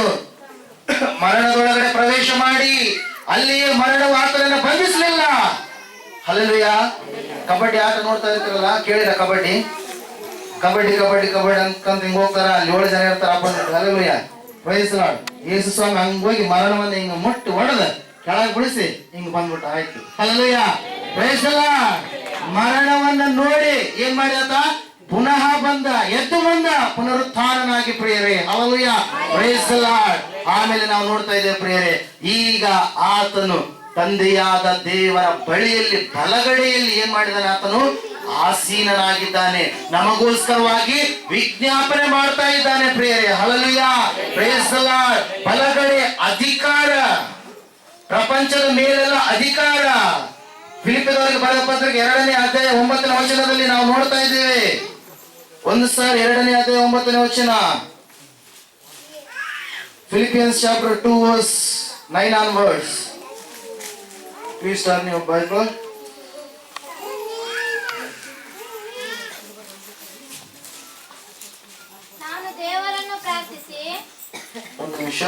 ಮರಣದೊಳಗಡೆ ಪ್ರವೇಶ ಮಾಡಿ ಅಲ್ಲಿಯೇ ಮರಣವು ಆತನನ್ನ ಬಂಧಿಸಲಿಲ್ಲ. ಹಲ್ಲೆಲೂಯಾ. ಕಬಡ್ಡಿ ಆಟ ನೋಡ್ತಾ ಇರ್ತಾರಲ್ಲ, ಕೇಳಿರ ಕಬಡ್ಡಿ ಕಬಡ್ಡಿ ಕಬಡ್ಡಿ ಕಬಡ್ಡಿ ಅಂತ ಹಿಂಗ್ ಹೋಗ್ತಾರ, ಅಲ್ಲಿ 7 ಜನ ಇರ್ತಾರ ಅಪ್ಪಂದ್ರೆ. Hallelujah, praise the Lord. Yesu ಸ್ವಾಮಿ ಹಂಗ ಹೋಗಿ ಮರಣವನ್ನ ಹಿಂಗ ಮುಟ್ಟು ಹೊಡೆದ ಕೆಳಗೆ ಬಿಡಿಸಿ ಹಿಂಗ್ ಬಂದ್ಬಿಟ್ಟು ಆಯ್ತು. Hallelujah, praise the Lord. ಮರಣವನ್ನ ನೋಡಿ ಏನ್ ಮಾಡಿದ, ಪುನಃ ಬಂದ, ಎದ್ದು ಬಂದ, ಪುನರುತ್ಥಾನನಾಗಿ ಪ್ರಿಯರೇ. Hallelujah, praise the Lord. ಆಮೇಲೆ ನಾವು ನೋಡ್ತಾ ಇದ್ದೇವೆ ಪ್ರಿಯರೇ, ಈಗ ಆತನು ತಂದೆಯಾದ ದೇವರ ಬಳಿಯಲ್ಲಿ ಬಲಗಡೆಯಲ್ಲಿ ಏನ್ ಮಾಡಿದಾನೆ, ಆತನು ಆಸೀನನಾಗಿದ್ದಾನೆ. ನಮಗೋಸ್ಕರವಾಗಿ ವಿಜ್ಞಾಪನೆ ಮಾಡ್ತಾ ಇದ್ದಾನೆ ಪ್ರಿಯರೇ. Hallelujah, praise the Lord. ಬಲಗಡೆ ಅಧಿಕಾರ, ಪ್ರಪಂಚದ ಮೇಲೆಲ್ಲ ಅಧಿಕಾರ. ಫಿಲಿಪ್ಪಿಯದವರಿಗೆ ಬರೆದ ಪತ್ರಿಕೆ 2ನೇ ಅಧ್ಯಾಯ 9ನೇ ವಚನದಲ್ಲಿ ನಾವು ನೋಡ್ತಾ ಇದ್ದೇವೆ. 2ನೇ ಅಧ್ಯಾಯ 9ನೇ ವಚನ. Philippians chapter 2 verse 9 onwards. Please turn your Bible. ನಾನು ದೇವರನ್ನು ಪ್ರಾರ್ಥಿಸಿ, ಒಂದು ನಿಮಿಷ.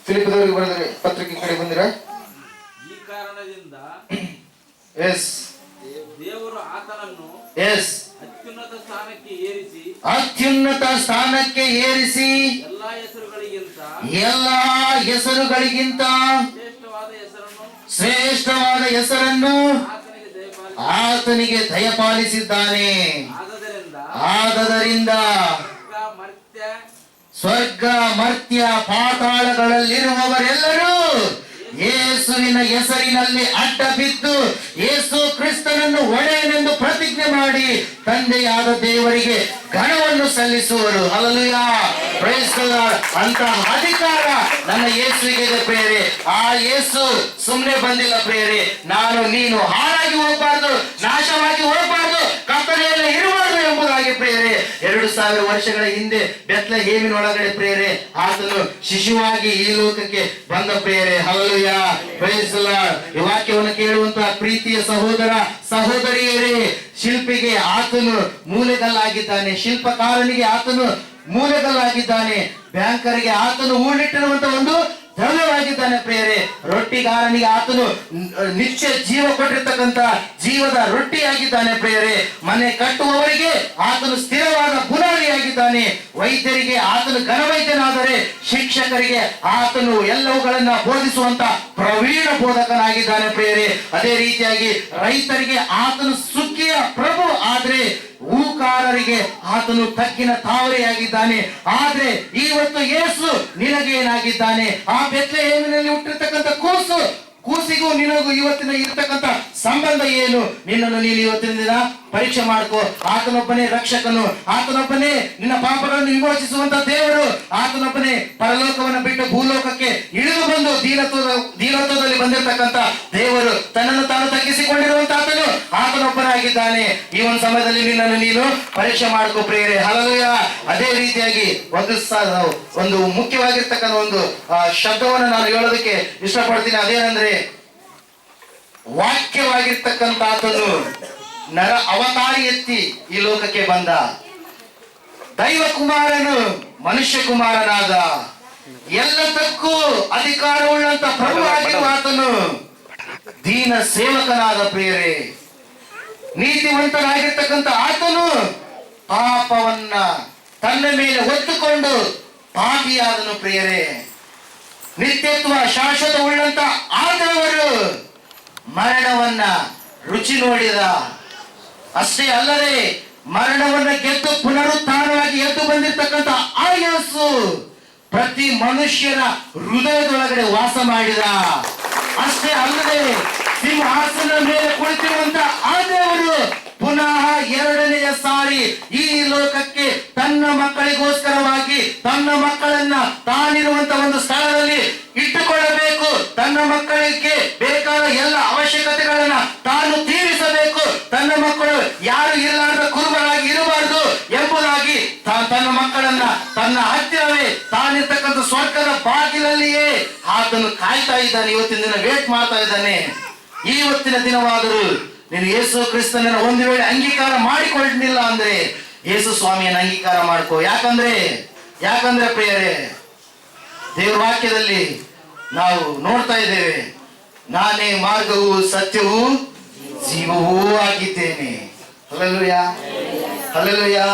ಫಿಲಿಪ್ಪದವರಿಗೆ ಬರೆದ ಪತ್ರಿಕೆ ಕಡೆ ಬಂದಿರಾ? ಈ ಕಾರಣದಿಂದ ಎಸ್ ದೇವರು ಆತನನ್ನು ಎಸ್ ಅತ್ಯುನ್ನತ ಸ್ಥಾನಕ್ಕೆ ಏರಿಸಿ ಅತ್ಯುನ್ನತ ಸ್ಥಾನಕ್ಕೆ ಏರಿಸಿ ಎಲ್ಲಾ ಹೆಸರುಗಳಿಗಿಂತ ಎಲ್ಲಾ ಹೆಸರುಗಳಿಗಿಂತ ಶ್ರೇಷ್ಠವಾದ ಹೆಸರನ್ನು ಶ್ರೇಷ್ಠವಾದ ಹೆಸರನ್ನು ಆತನಿಗೆ ಆತನಿಗೆ ದಯಪಾಲಿಸಿ ದಯಪಾಲಿಸಿದ್ದಾನೆ. ಆದದರಿಂದ ಆದದರಿಂದ ಸ್ವರ್ಗ ಮರ್ತ್ಯ ಪಾತಾಳಗಳಲ್ಲಿರುವವರೆಲ್ಲರೂ ಯೇಸುವಿನ ಹೆಸರಿನಲ್ಲಿ ಅಡ್ಡ ಬಿದ್ದು ಯೇಸು ಕ್ರಿಸ್ತನನ್ನು ಒಡೆಯನೆಂದು ಪ್ರತಿಜ್ಞೆ ಮಾಡಿ ತಂದೆಯಾದ ದೇವರಿಗೆ ಘನವನ್ನು ಸಲ್ಲಿಸುವರು. Hallelujah, praise the Lord. ಅಂತ ಅಧಿಕಾರ ನನ್ನ ಯೇಸುವಿಗೆ ಇದೆ ಪ್ರಿಯರೇ. ಆ ಯೇಸು ಸುಮ್ಮನೆ ಬಂದಿಲ್ಲ ಪ್ರಿಯರೇ. ನಾನು ನೀನು ಹಾಳಾಗಿ ಹೋಗಬಾರ್ದು, ನಾಶವಾಗಿ ಹೋಗಬಾರ್ದು, ಕತ್ತಲೆಯಲ್ಲಿ ಇರಬಾರ್ದು ಎಂಬುದಾಗಿ ಪ್ರಿಯರೇ 2000 ವರ್ಷಗಳ ಹಿಂದೆ ಬೆತ್ಲೆಹೇಮಿನ ಒಳಗಡೆ ಪ್ರಿಯರೇ ಆತನು ಶಿಶುವಾಗಿ ಈ ಲೋಕಕ್ಕೆ ಬಂದ ಪ್ರಿಯರೇ. Hallelujah, praise the lord. ಈ ವಾಕ್ಯವನ್ನು ಕೇಳುವಂತಹ ಪ್ರೀತಿಯ ಸಹೋದರ ಸಹೋದರಿಯರೇ, ಶಿಲ್ಪಿಗೆ ಆತನು ಮೂಲೆಗಲ್ಲಾಗಿದ್ದಾನೆ, ಶಿಲ್ಪಕಾರನಿಗೆ ಆತನು ಮೂಲೆಗಲ್ಲಾಗಿದ್ದಾನೆ, ಬ್ಯಾಂಕರಿಗೆ ಆತನು ಹೂಣಿಟ್ಟಿರುವಂತ ಒಂದು ದ್ರವ್ಯವಾಗಿದ್ದಾನೆ ಪ್ರಿಯರೇ. ರೊಟ್ಟಿಗಾರನಿಗೆ ಆತನು ನಿತ್ಯ ಜೀವ ಕೊಟ್ಟಿರ್ತಕ್ಕಂತ ಜೀವದ ರೊಟ್ಟಿಯಾಗಿದ್ದಾನೆ ಪ್ರಿಯರೇ. ಮನೆ ಕಟ್ಟುವವರಿಗೆ ಆತನು ಸ್ಥಿರವಾದ ಬುನಾದಿಯಾಗಿದ್ದಾನೆ. ವೈದ್ಯರಿಗೆ ಆತನು ಘನವೈದ್ಯನಾದರೆ, ಶಿಕ್ಷಕರಿಗೆ ಆತನು ಎಲ್ಲವುಗಳನ್ನ ಬೋಧಿಸುವಂತ ಪ್ರವೀಣ ಬೋಧಕನಾಗಿದ್ದಾನೆ ಪ್ರಿಯರೇ. ಅದೇ ರೀತಿಯಾಗಿ ರೈತರಿಗೆ ಆತನು ಸುಗ್ಗಿಯ ಪ್ರಭು, ಆದ್ರೆ ಹೂಕಾರರಿಗೆ ಆತನು ತಗ್ಗಿನ ತಾವರೆಯಾಗಿದ್ದಾನೆ. ಆದ್ರೆ ಇವತ್ತು ಯೇಸು ನಿನಗೆ ಏನಾಗಿದ್ದಾನೆ? ಆ ಬೆತ್ಲೆಹೇಮಿನಲ್ಲಿ ಹುಟ್ಟಿರ್ತಕ್ಕಂಥ ಕೂಸಿಗೂ ನಿನಗೂ ಇವತ್ತಿನ ಇರ್ತಕ್ಕಂಥ ಸಂಬಂಧ ಏನು? ನಿನ್ನನ್ನು ನೀನು ಇವತ್ತಿನ ದಿನ ಪರೀಕ್ಷೆ ಮಾಡ್ಕೋ. ಆತನೊಬ್ಬನೇ ರಕ್ಷಕನು, ಆತನೊಬ್ಬನೇ ನಿನ್ನ ಪಾಪಗಳನ್ನು ವಿಮೋಚಿಸುವಂತ ದೇವರು, ಆತನೊಬ್ಬನೇ ಪರಲೋಕವನ್ನು ಬಿಟ್ಟು ಭೂಲೋಕಕ್ಕೆ ಇಳಿದು ಬಂದು ದೀನತ್ವದಲ್ಲಿ ಬಂದಿರತಕ್ಕಂತ ದೇವರು, ತನ್ನನ್ನು ತಾನು ತಗ್ಗಿಸಿಕೊಂಡಿರುವಂತ ಆತನೊಬ್ಬನಾಗಿದ್ದಾನೆ. ಈ ಒಂದು ಸಮಯದಲ್ಲಿ ನಿನ್ನನ್ನು ನೀನು ಪರೀಕ್ಷೆ ಮಾಡ್ಕೋ ಪ್ರಿಯರೇ. ಹಲ್ಲೆಲೂಯಾ. ಅದೇ ರೀತಿಯಾಗಿ ಒಂದು ಮುಖ್ಯವಾಗಿರ್ತಕ್ಕಂಥ ಒಂದು ಶಬ್ದವನ್ನು ನಾನು ಹೇಳೋದಕ್ಕೆ ಇಷ್ಟಪಡ್ತೀನಿ. ಅದೇನಂದ್ರೆ ವಾಕ್ಯವಾಗಿರ್ತಕ್ಕಂಥ ಆತನು ನರ ಅವತಾರಿ ಎತ್ತಿ ಈ ಲೋಕಕ್ಕೆ ಬಂದ. ದೈವ ಕುಮಾರನು ಮನುಷ್ಯ ಕುಮಾರನಾದ. ಎಲ್ಲದಕ್ಕೂ ಅಧಿಕಾರವುಳ್ಳಂತ ಪ್ರಭುವಾಗಿರುವ ಆತನು ದೀನ ಸೇವಕನಾದ ಪ್ರಿಯರೇ. ನೀತಿವಂತನಾಗಿರ್ತಕ್ಕಂಥ ಆತನು ಪಾಪವನ್ನ ತನ್ನ ಮೇಲೆ ಹೊತ್ತುಕೊಂಡು ಪಾಪಿಯಾದನು ಪ್ರಿಯರೇ. ನಿತ್ಯತ್ವ ಶಾಶ್ವತ ಉಳ್ಳಂತ ಆದವರು ಮರಣವನ್ನ ರುಚಿ ನೋಡಿದ. ಅಷ್ಟೇ ಅಲ್ಲದೆ ಮರಣವನ್ನ ಗೆದ್ದು ಪುನರುತ್ಥಾನವಾಗಿ ಎದ್ದು ಬಂದಿರತಕ್ಕಂಥ ಆ ಯೇಸು ಪ್ರತಿ ಮನುಷ್ಯನ ಹೃದಯದೊಳಗಡೆ ವಾಸ ಮಾಡಿದ. ಅಷ್ಟೇ ಅಲ್ಲದೆ ಸಿಂಹಾಸನದ ಮೇಲೆ ಕುಳಿತಿರುವಂತ ಆ ದೇವರು ಪುನಃ ಎರಡನೆಯ ಸಾರಿ ಈ ಲೋಕಕ್ಕೆ ತನ್ನ ಮಕ್ಕಳಿಗೋಸ್ಕರವಾಗಿ ತನ್ನ ಮಕ್ಕಳನ್ನ ತಾನಿರುವಂತ ಒಂದು ಸ್ಥಳದಲ್ಲಿ ಇಟ್ಟುಕೊಳ್ಳಬೇಕು. ತನ್ನ ಮಕ್ಕಳಿಗೆ ಬೇಕಾದ ಎಲ್ಲ ಅವಶ್ಯಕತೆಗಳನ್ನ ತಾನು ತೀರಿಸಬೇಕು. ತನ್ನ ಮಕ್ಕಳು ಯಾರು ಇರಲಾರದ ಕುರುಬರಾಗಿ ಇರಬಾರದು ಎಂಬುದಾಗಿ ತನ್ನ ಮಕ್ಕಳನ್ನ ತನ್ನ ಹತ್ತಿರವೇ ತಾನಿರ್ತಕ್ಕಂಥ ಸ್ವರ್ಗದ ಬಾಗಿಲಲ್ಲಿಯೇ ಆತನು ಕಾಯ್ತಾ ಇದ್ದಾನೆ. ಇವತ್ತಿನ ದಿನ ವೇಟ್ ಮಾಡ್ತಾ ಇದ್ದಾನೆ. ಇವತ್ತಿನ ದಿನವಾದರೂ ನೀನು ಯೇಸು ಕ್ರಿಸ್ತನನ್ನ ಒಂದು ವೇಳೆ ಅಂಗೀಕಾರ ಮಾಡಿಕೊಳ್ಳಲಿಲ್ಲ ಅಂದ್ರೆ ಯೇಸು ಸ್ವಾಮಿಯನ್ನು ಅಂಗೀಕಾರ ಮಾಡ್ಕೋ. ಯಾಕಂದ್ರೆ ಪ್ರಿಯರೇ, ದೇವರ ವಾಕ್ಯದಲ್ಲಿ ನಾವು ನೋಡ್ತಾ ಇದ್ದೇವೆ, ನಾನೇ ಮಾರ್ಗವೂ ಸತ್ಯವೂ ಜೀವವೂ ಆಗಿದ್ದೇನೆ. Hallelujah, hallelujah.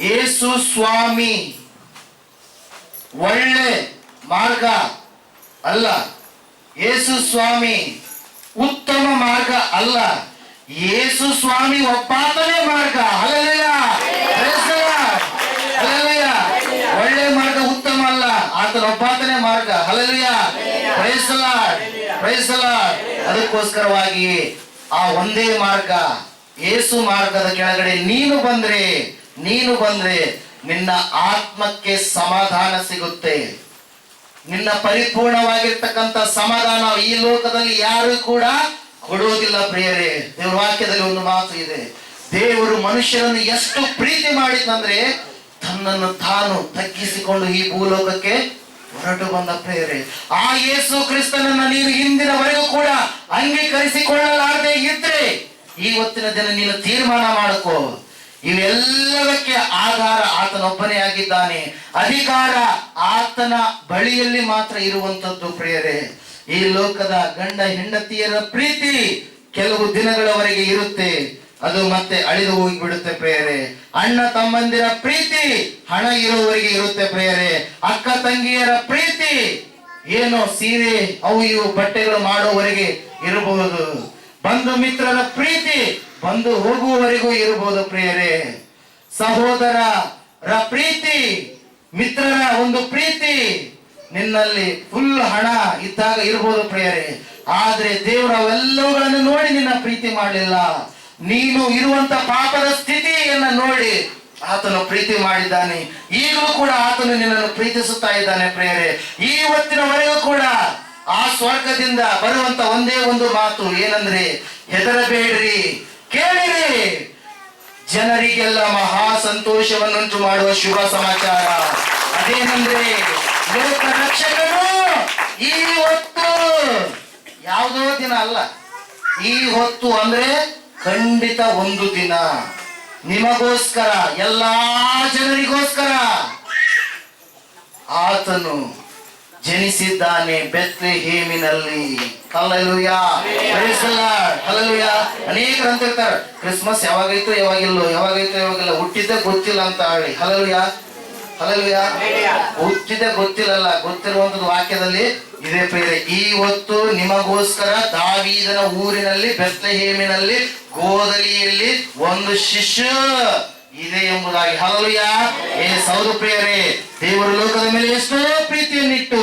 ಯೇಸು ಸ್ವಾಮಿ ಒಳ್ಳೆ ಮಾರ್ಗ ಅಲ್ಲ, ಯೇಸು ಸ್ವಾಮಿ ಉತ್ತಮ ಮಾರ್ಗ ಅಲ್ಲ, ಯೇಸು ಸ್ವಾಮಿ ಒಬ್ಬಾತನೇ ಮಾರ್ಗ. Hallelujah, hallelujah. ಒಳ್ಳೆ ಮಾರ್ಗ ಉತ್ತಮ ಅಲ್ಲ, ಆತನ ಒಬ್ಬಾತನೇ ಮಾರ್ಗ. Hallelujah, praise the lord, praise the Lord. ಅದಕ್ಕೋಸ್ಕರವಾಗಿ ಆ ಒಂದೇ ಮಾರ್ಗ ಯೇಸು ಮಾರ್ಗದ ಕೆಳಗಡೆ ನೀನು ಬಂದ್ರೆ ನಿನ್ನ ಆತ್ಮಕ್ಕೆ ಸಮಾಧಾನ ಸಿಗುತ್ತೆ. ನಿನ್ನ ಪರಿಪೂರ್ಣವಾಗಿರ್ತಕ್ಕಂಥ ಸಮಾಧಾನ ಈ ಲೋಕದಲ್ಲಿ ಯಾರು ಕೂಡ ಕೊಡುವುದಿಲ್ಲ ಪ್ರಿಯರೇ. ದೇವರ ವಾಕ್ಯದಲ್ಲಿ ಒಂದು ಮಾತು ಇದೆ, ದೇವರು ಮನುಷ್ಯರನ್ನು ಎಷ್ಟು ಪ್ರೀತಿ ಮಾಡಿದಂದ್ರೆ ತನ್ನನ್ನು ತಾನು ತಗ್ಗಿಸಿಕೊಂಡು ಈ ಭೂಲೋಕಕ್ಕೆ ಹೊರಟು ಬಂದ ಪ್ರಿಯರೇ. ಆ ಯೇಸು ಕ್ರಿಸ್ತನನ್ನ ನೀನು ಇಂದಿನವರೆಗೂ ಕೂಡ ಅಂಗೀಕರಿಸಿಕೊಳ್ಳಲಾರದೆ ಇದ್ರೆ ಇವತ್ತಿನ ದಿನ ನೀನು ತೀರ್ಮಾನ ಮಾಡಿಕೋ, ಇವೆಲ್ಲದಕ್ಕೆ ಆಧಾರ ಆತನೊಬ್ಬನೇ ಆಗಿದ್ದಾನೆ. ಅಧಿಕಾರ ಆತನ ಬಳಿಯಲ್ಲಿ ಮಾತ್ರ ಇರುವಂತದ್ದು ಪ್ರಿಯರೇ. ಈ ಲೋಕದ ಗಂಡ ಹೆಂಡತಿಯರ ಪ್ರೀತಿ ಕೆಲವು ದಿನಗಳವರೆಗೆ ಇರುತ್ತೆ, ಅದು ಮತ್ತೆ ಅಳಿದು ಹೋಗಿಬಿಡುತ್ತೆ ಪ್ರಿಯರೇ. ಅಣ್ಣ ತಮ್ಮಂದಿರ ಪ್ರೀತಿ ಹಣ ಇರುವವರೆಗೆ ಇರುತ್ತೆ ಪ್ರಿಯರೇ. ಅಕ್ಕ ತಂಗಿಯರ ಪ್ರೀತಿ ಏನೋ ಸೀರೆ ಅವು ಇವು ಬಟ್ಟೆಗಳು ಮಾಡೋವರೆಗೆ ಇರಬಹುದು. ಬಂಧು ಮಿತ್ರರ ಪ್ರೀತಿ ಬಂದು ಹೋಗುವವರೆಗೂ ಇರಬಹುದು ಪ್ರಿಯರೇ. ಸಹೋದರರ ಪ್ರೀತಿ, ಮಿತ್ರರ ಒಂದು ಪ್ರೀತಿ ನಿನ್ನಲ್ಲಿ ಫುಲ್ ಹಣ ಇದ್ದಾಗ ಇರಬಹುದು ಪ್ರಿಯರೇ. ಆದ್ರೆ ದೇವರು ಅವೆಲ್ಲವುಗಳನ್ನು ನೋಡಿ ನಿನ್ನ ಪ್ರೀತಿ ಮಾಡಲಿಲ್ಲ. ನೀನು ಇರುವಂತ ಪಾಪದ ಸ್ಥಿತಿಯನ್ನ ನೋಡಿ ಆತನು ಪ್ರೀತಿ ಮಾಡಿದ್ದಾನೆ. ಈಗಲೂ ಕೂಡ ಆತನು ನಿನ್ನನ್ನು ಪ್ರೀತಿಸುತ್ತಾ ಇದ್ದಾನೆ ಪ್ರಿಯರೇ. ಈ ಹೊತ್ತಿನವರೆಗೂ ಕೂಡ ಆ ಸ್ವರ್ಗದಿಂದ ಬರುವಂತ ಒಂದೇ ಒಂದು ಮಾತು ಏನಂದ್ರೆ, ಹೆದರಬೇಡ್ರಿ, ಕೇಳಿರಿ, ಜನರಿಗೆಲ್ಲ ಮಹಾ ಸಂತೋಷವನ್ನುಂಟು ಮಾಡುವ ಶುಭ ಸಮಾಚಾರ. ಅದೇನಂದ್ರೆ, ಲೋಕ ರಕ್ಷಕನು ಈ ಹೊತ್ತು, ಯಾವುದೋ ದಿನ ಅಲ್ಲ, ಈ ಹೊತ್ತು ಅಂದ್ರೆ ಖಂಡಿತ ಒಂದು ದಿನ ನಿಮಗೋಸ್ಕರ, ಎಲ್ಲಾ ಜನರಿಗೋಸ್ಕರ ಆತನು ಜನಿಸಿದ್ದಾನೆ ಬೆತ್ಲೆಹೇಮಿನಲ್ಲಿ. Hallelujah, praise the lord, hallelujah. ಅನೇಕರು ಅಂತ ಹೇಳ್ತಾರೆ, ಕ್ರಿಸ್ಮಸ್ ಯಾವಾಗೈತೋ ಯಾವಾಗಿಲ್ಲೋ, ಯಾವಾಗೈತೋ ಯಾವಾಗಿಲ್ಲ, ಹುಟ್ಟಿದ್ದೆ ಗೊತ್ತಿಲ್ಲ ಅಂತ ಹೇಳಿ. Hallelujah, hallelujah. ಹುಟ್ಟಿದ್ದೆ ಗೊತ್ತಿಲ್ಲಲ್ಲ, ಗೊತ್ತಿರುವಂತದ್ದು ವಾಕ್ಯದಲ್ಲಿ ಇದೆ ಪ್ರಿಯರೇ. ಈ ಹೊತ್ತು ನಿಮಗೋಸ್ಕರ ದಾವೀದನ ಊರಿನಲ್ಲಿ ಬೆತ್ಲೆಹೇಮಿನಲ್ಲಿ ಗೋದಲಿಯಲ್ಲಿ ಒಂದು ಶಿಶು ಇದೆ ಎಂಬುದಾಗಿ. ಹಲ್ಲೆಲೂಯಾ. ಸೌದು ಪ್ರಿಯರೇ, ದೇವರು ಲೋಕದ ಮೇಲೆ ಎಷ್ಟೋ ಪ್ರೀತಿಯನ್ನಿಟ್ಟು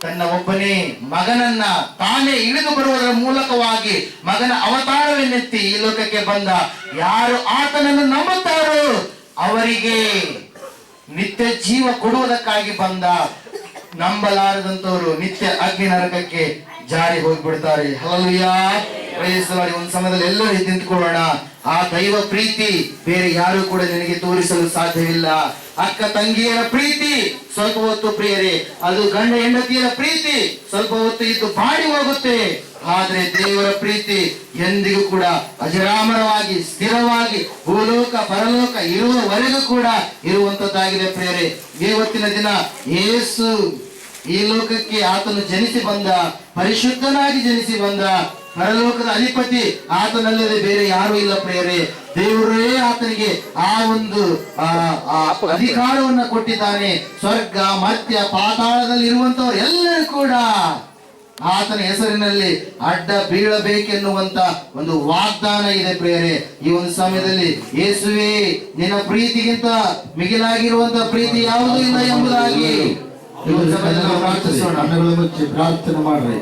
ತನ್ನ ಒಬ್ಬನೇ ಮಗನನ್ನ ತಾನೇ ಇಳಿದು ಬರುವುದರ ಮೂಲಕವಾಗಿ ಮಗನ ಅವತಾರವನ್ನೆತ್ತಿ ಈ ಲೋಕಕ್ಕೆ ಬಂದ. ಯಾರು ಆತನನ್ನು ನಂಬುತ್ತಾರೋ ಅವರಿಗೆ ನಿತ್ಯ ಜೀವ ಕೊಡುವುದಕ್ಕಾಗಿ ಬಂದ. ನಂಬಲಾರದಂತವರು ನಿತ್ಯ ಅಗ್ನಿ ನರಕಕ್ಕೆ ಜಾರಿ ಹೋಗ್ಬಿಡ್ತಾರೆ. Hallelujah, praise the lord. ಒಂದು ಸಮಯದಲ್ಲಿ ಎಲ್ಲರೂ ನಿಂತುಕೊಳ್ಳೋಣ. ಆ ದೈವ ಪ್ರೀತಿ ಬೇರೆ ಯಾರು ಕೂಡ ನಿನಗೆ ತೋರಿಸಲು ಸಾಧ್ಯವಿಲ್ಲ. ಅಕ್ಕ ತಂಗಿಯರ ಪ್ರೀತಿ ಸ್ವಲ್ಪ ಹೊತ್ತು ಪ್ರಿಯರೇ, ಅದು ಗಂಡ ಹೆಂಡತಿಯರ ಪ್ರೀತಿ ಸ್ವಲ್ಪ ಹೊತ್ತು ಇದ್ದು ಬಾಡಿ ಹೋಗುತ್ತೆ. ಆದ್ರೆ ದೇವರ ಪ್ರೀತಿ ಎಂದಿಗೂ ಕೂಡ ಅಜರಾಮರವಾಗಿ ಸ್ಥಿರವಾಗಿ ಭೂಲೋಕ ಪರಲೋಕ ಇರುವವರೆಗೂ ಕೂಡ ಇರುವಂತದ್ದಾಗಿದೆ ಪ್ರಿಯರೇ. ಇವತ್ತಿನ ದಿನ ಯೇಸು ಈ ಲೋಕಕ್ಕೆ ಆತನು ಜನಿಸಿ ಬಂದ, ಪರಿಶುದ್ಧನಾಗಿ ಜನಿಸಿ ಬಂದ. ಪರಲೋಕದ ಅಧಿಪತಿ ಆತನಲ್ಲದೆ ಬೇರೆ ಯಾರು ಇಲ್ಲ ಪ್ರಿಯರೇ. ದೇವರೇ ಆತನಿಗೆ ಆ ಒಂದು ಅಧಿಕಾರವನ್ನ ಕೊಟ್ಟಿದ್ದಾನೆ. ಸ್ವರ್ಗ ಮರ್ತ್ಯ ಪಾತಾಳದಲ್ಲಿ ಇರುವಂತವರು ಎಲ್ಲರೂ ಕೂಡ ಆತನ ಹೆಸರಿನಲ್ಲಿ ಅಡ್ಡ ಬೀಳಬೇಕೆನ್ನುವಂತ ಒಂದು ವಾಗ್ದಾನ ಇದೆ ಪ್ರಿಯರೇ. ಈ ಒಂದು ಸಮಯದಲ್ಲಿ ಯೇಸುವೇ, ನಿನ್ನ ಪ್ರೀತಿಗಿಂತ ಮಿಗಿಲಾಗಿರುವಂತ ಪ್ರೀತಿ ಯಾವುದೂ ಇಲ್ಲ ಎಂಬುದಾಗಿ ಪ್ರಾರ್ಥನೆ ಮಾಡ್ರಿ,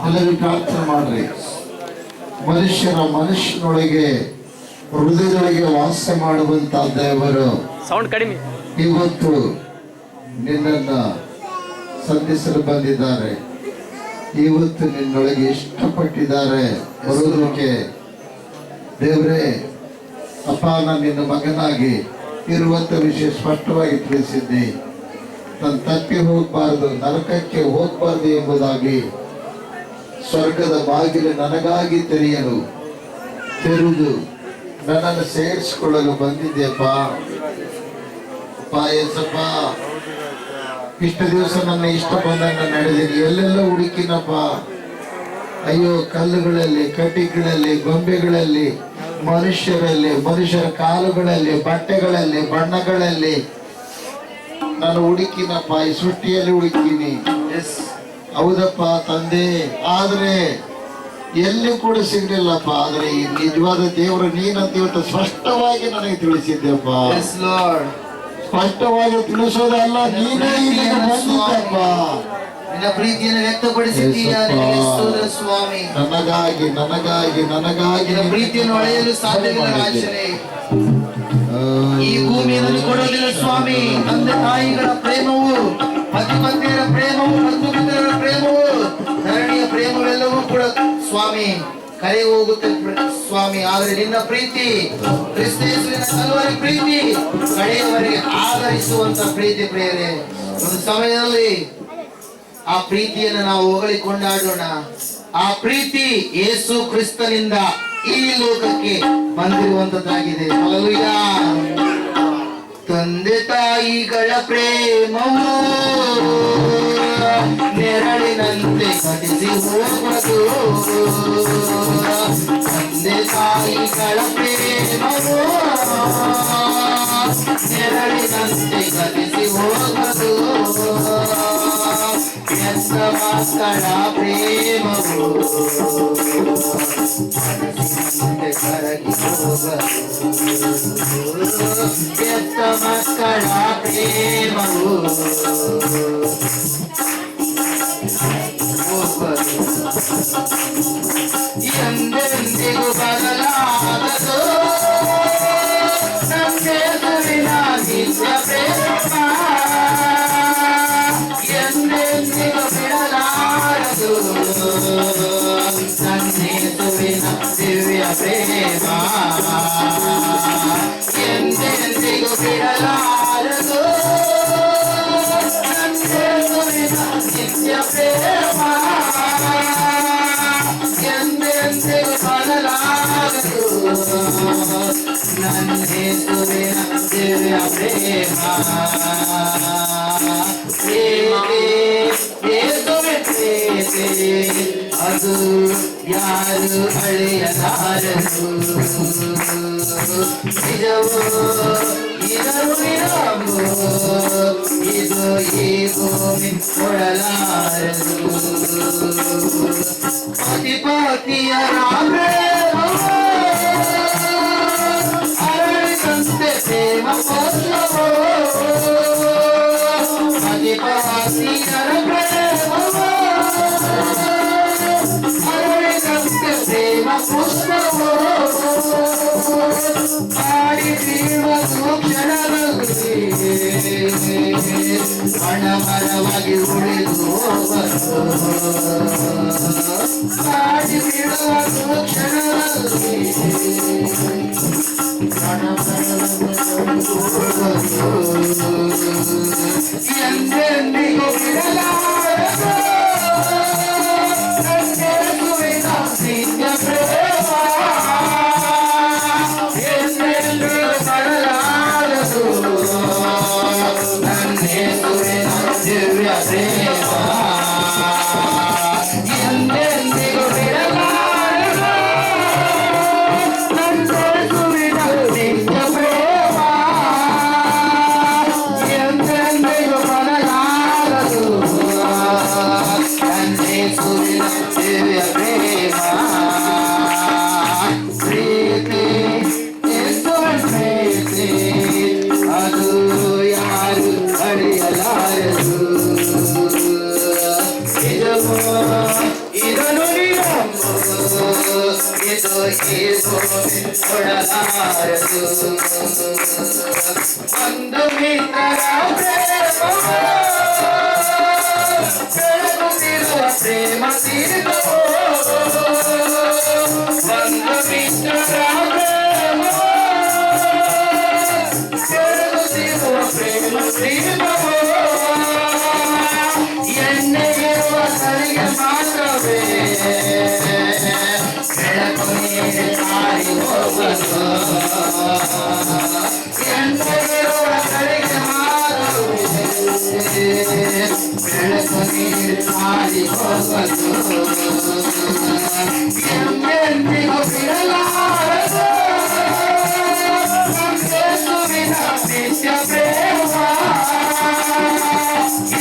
ಎಲ್ಲರೂ ಪ್ರಾರ್ಥನೆ ಮಾಡ್ರಿ. ಮನುಷ್ಯನೊಳಗೆ ಹೃದಯದೊಳಗೆ ವಾಸ ಮಾಡುವಂತ ದೇವರು ಸೌಂಡ್ ಕಡಿಮೆ ಇವತ್ತು ನಿನ್ನನ್ನ ಸಂಧಿಸಲು ಬಂದಿದ್ದಾರೆ. ಇವತ್ತು ನಿನ್ನೊಳಗೆ ಇಷ್ಟಪಟ್ಟಿದ್ದಾರೆ ಬರುವುದಕ್ಕೆ. ದೇವರೇ, ಅಪ್ಪ, ನಾನು ನಿನ್ನ ಮಗನಾಗಿ ಇರುವಂತ ವಿಷಯ ಸ್ಪಷ್ಟವಾಗಿ ತಿಳಿಸಿದ್ದೆ. ನಾನು ತಪ್ಪಿ ಹೋಗಬಾರದು, ನರಕಕ್ಕೆ ಹೋಗಬಾರದು ಎಂಬುದಾಗಿ ಸ್ವರ್ಗದ ಬಾಗಿಲು ನನಗಾಗಿ ತೆರೆಯಲು ತೆರೆದು ನನ್ನನ್ನು ಸೇರಿಸಿಕೊಳ್ಳಲು ಬಂದಿದ್ದೆಪ್ಪ. ಯೇಸಪ್ಪ, ಇಷ್ಟು ದಿವಸ ನನ್ನ ಇಷ್ಟ ಬಂದಂಗ ನಡೆದೀನಿ, ಎಲ್ಲೆಲ್ಲ ಹುಡುಕಿನಪ್ಪ. ಅಯ್ಯೋ, ಕಲ್ಲುಗಳಲ್ಲಿ, ಕಟ್ಟಿಗಳಲ್ಲಿ, ಗೊಂಬೆಗಳಲ್ಲಿ, ಮನುಷ್ಯರಲ್ಲಿ, ಮನುಷ್ಯರ ಕಾಲುಗಳಲ್ಲಿ, ಬಟ್ಟೆಗಳಲ್ಲಿ, ಬಣ್ಣಗಳಲ್ಲಿ ನಾನು ಹುಡುಕಿನಪ್ಪ. ಈ ಸೃಷ್ಟಿಯಲ್ಲಿ ಹುಡುಕಿನಿ. ಹೌದಪ್ಪ ತಂದೆ, ಆದ್ರೆ ಎಲ್ಲಿ ಕೂಡ ಸಿಗ್ಲಿಲ್ಲಪ್ಪ. ಆದ್ರೆ ಈ ನಿಜವಾದ ದೇವರು ನೀನಂತ ಇವತ್ತು ಸ್ಪಷ್ಟವಾಗಿ ನನಗೆ ತಿಳಿಸಿದ್ದೆಪ್ಪ. ಸ್ಪಷ್ಟವಾಗಿ ತಿಳಿಸೋದಲ್ಲ, ನೀನೇ ಇಲ್ಲಿಗೆ ಬಂದಿದ್ದಪ್ಪ. ನಿನ್ನ ಪ್ರೀತಿಯನ್ನು ವ್ಯಕ್ತಪಡಿಸಿದ್ದೀಯ. ಸ್ವಾಮಿ, ನನಗಾಗಿ ನನಗಾಗಿ ನನಗಾಗಿ ಪ್ರೀತಿಯನ್ನು ಅಳೆಯಲು ಸಾಧ್ಯವಿಲ್ಲ ರಾಜನೇ. ಈ ಭೂಮಿಯನ್ನು ಕೊಡೋದಿಲ್ಲ ಸ್ವಾಮಿ. ತಂದೆ ತಾಯಿಗಳ ಪ್ರೇಮವು, ಪತಿ ಪತ್ನಿಯರ ಪ್ರೇಮವು, ಬಂಧು ಮಿತ್ರರ ಪ್ರೇಮವು, ಧರಣಿಯ ಪ್ರೇಮವೆಲ್ಲವೂ ಕೂಡ ಸ್ವಾಮಿ ಕರೆ ಹೋಗುತ್ತೆ ಸ್ವಾಮಿ. ಆದ್ರೆ ನಿನ್ನ ಪ್ರೀತಿ, ಕ್ರಿಸ್ತ ಯೇಸುವಿನ ಕಲ್ವರಿ ಪ್ರೀತಿ ಕಡೆಯವರೆಗೆ ಆಧರಿಸುವಂತ ಪ್ರೀತಿ ಪ್ರಿಯರೇ. ಒಂದು ಸಮಯದಲ್ಲಿ ಆ ಪ್ರೀತಿಯನ್ನು ನಾವು ಹೊಗಳಿ ಕೊಂಡಾಡೋಣ. ಆ ಪ್ರೀತಿ ಯೇಸು ಕ್ರಿಸ್ತನಿಂದ ಈ ಲೋಕಕ್ಕೆ ಬಂದಿರುವಂತದ್ದಾಗಿದೆ. ಹಲ್ಲೆಲೂಯಾ. ತಂದೆ ತಾಯಿಗಳ ಪ್ರೇಮವು ನೆರಳಿನಂತೆ ಕಟಿಸಿ ಹೋಗದು. ತಂದೆ ತಾಯಿಗಳ ಪ್ರೇಮವು ನೆರಳಿನಂತೆ ಕಟಿಸಿ ಹೋಗದು. ಎತ್ತ ಮಕ್ಕಳ ಪ್ರೇಮವು ಮನಸ್ಸಿನಂತೆ ಕರಗಿ ಹೋಗದು. ಎತ್ತ ಮಕ್ಕಳ ಪ್ರೇಮವು ಎಂದೆಂದಿಗೂ ಬದಲಾಗದು. ನಮ್ಮೆದುರಿನ ನಿತ್ಯ ಪ್ರೇಮ ಎಂದೆಂದಿಗೂ ಬಿಡಲಾರದು. ನನ್ನೆದುರಿನ ದಿವ್ಯ ಪ್ರೇಮ ಎಂದೆಂದಿಗೂ ಬಿಡಲಾರದು. ನನ್ನೆದುರಿನ ನಿತ್ಯ ಪ್ರೇಮ ಎಂದೆಂದಿಗೂ ಬದಲಾಗದು. ನನ್ನೆದುರಿನ ದಿವ್ಯ ಪ್ರೇಮ ಯೇಸುವೆ ಪ್ರೀತಿ ಅದು ಯಾರು ಅಳೆಯಲಾರದು. ನಿಜವೋ ಇದರು ನಿರಮೋ ಇದು ಈ ಭೂಮಿ ಕೊಡಲಾರದು. ಪತಿಪತಿಯರ ಪ್ರೇಮವೋ ಅರಳಿದಂತೆ ಪ್ರೇಮ ಪೋಷವೋ. ಪತಿಪತಿಯರ ಪ್ರೇಮವೋ ಅರಳಿದಂತೆ ಪ್ರೇಮ ಪುಷ್ಪವೋ. ಆಡಿ ಬೀಳುವುದು ಕ್ಷಣದಲ್ಲಿ ಮಣಮರವಾಗಿ ಉಳಿದು ಹೋಗದು. ಆಡಿ ಬೀಳುವುದು ಕ್ಷಣದಲ್ಲಿ ಎಂದೆಂದಿಗೂ ಬಿಡಲಾರದು. ನನ್ನೆದುರಿನ ನಿತ್ಯ ಪ್ರೇಮ ಎಂದೆಂದಿಗೂ ಬದಲಾರದು. ನನ್ನೆದುರಿನ ದಿವ್ಯ ಪ್ರೇಮ ಎಂದೆಂದಿಗೂ ಬಿಡಲಾರದು. ನನ್ನೆದುರಿನ ನಿತ್ಯ ಪ್ರೇಮ ಎಂದೆಂದಿಗೂ ಬದಲಾರದು. ನನ್ನೆದುರಿನ ದಿವ್ಯ ಪ್ರೇಮ ಪ್ರೀತಿ ಯೇಸುವಿನ ಪ್ರೀತಿ ಅದು ಯಾರು ಅಳೆಯಲಾರದು. ನಿಜವೋ ಇದನ್ನು ನಿರಮೋ ಇದು ಈ ಭೂಮಿ ಕೊಡಲಾರದು. ಒಂದು ಮಿತ್ರರ ಪ್ರೇಮವೋ ಬೆಳಗುತ್ತಿರುವ ಪ್ರೇಮ ತೀರ್ಥವೋ. ಒಂದು ಮಿತ್ರರ ಪ್ರೇಮವೋ ಬೆಳಗುತ್ತಿರುವ ಪ್ರೇಮ ತೀರ್ಥವೋ. ಎಣ್ಣೆಗಿರುವ ಸರಿಗೆ ಮಾತ್ರವೇ ಬೆಳಕು ನೀಡಿ ಹಾರಿ ಹೋಗದು. ಎಣ್ಣೆಗಿರುವ ಸರಿಗೆ ಮಾತ್ರವೇ ಬೆಳಕು ನೀಡಿ ಹಾರಿ ಹೋಗದು. ಎಂದೆಂದಿಗೂ ಬಿಡಲಾರದು. ಯೇಸುವಿನ ನಿತ್ಯ ಪ್ರೇಮ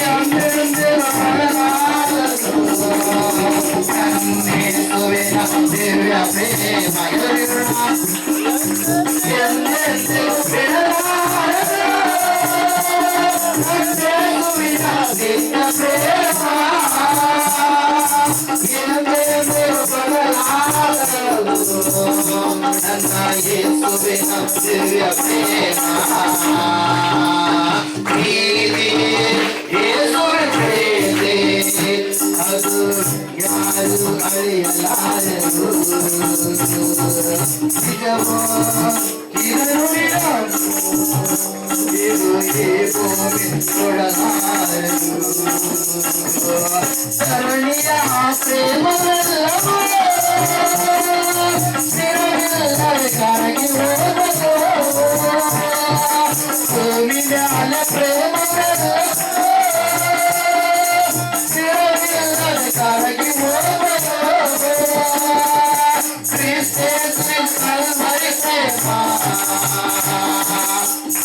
ಎಂದೆಂದಿಗೂ ಬದಲಾರದು. ನನ್ನೆದುರಿನ ದಿವ್ಯ ಪ್ರೇಮ ಎಂದೆಂದಿಗೂ ಬಿಡಲಾರದು. ನನ್ನೆದುರಿನ ನಿತ್ಯ ಪ್ರೇಮ ಎಂದೆಂದಿಗೂ ಬದಲಾರದು. ನನ್ನ ಯೇಸುವಿನ ದಿವ್ಯ ಪ್ರೇಮ ಪ್ರೀತಿ ಯೇಸುವಿನ ಪ್ರೀತಿ ಅದು ಯಾರು ಅಳಿಯಲಾರರು ನಿಜವೋ ಇದನ್ನು ಇದು ಈ ಭೂಮಿ ಕೊಡಲಾರರು ಕರುಣಿಯ ಪ್ರೇಮವೆಲ್ಲವೂ ಸ್ಥಿರವಿಲ್ಲದೆ ಕರಗಿ ಹೋಗಲು ಭೂಮಿ ಮ್ಯಾಲ ಪ್ರೇಮವೆಲ್ಲವೂ ಸ್ಥಿರವಿಲ್ಲದೆ ಕರಗಿ ಹೋಗಲು ಕ್ರಿಸ್ತೇಸು ಕಲ್ವರಿ ಪ್ರೇಮ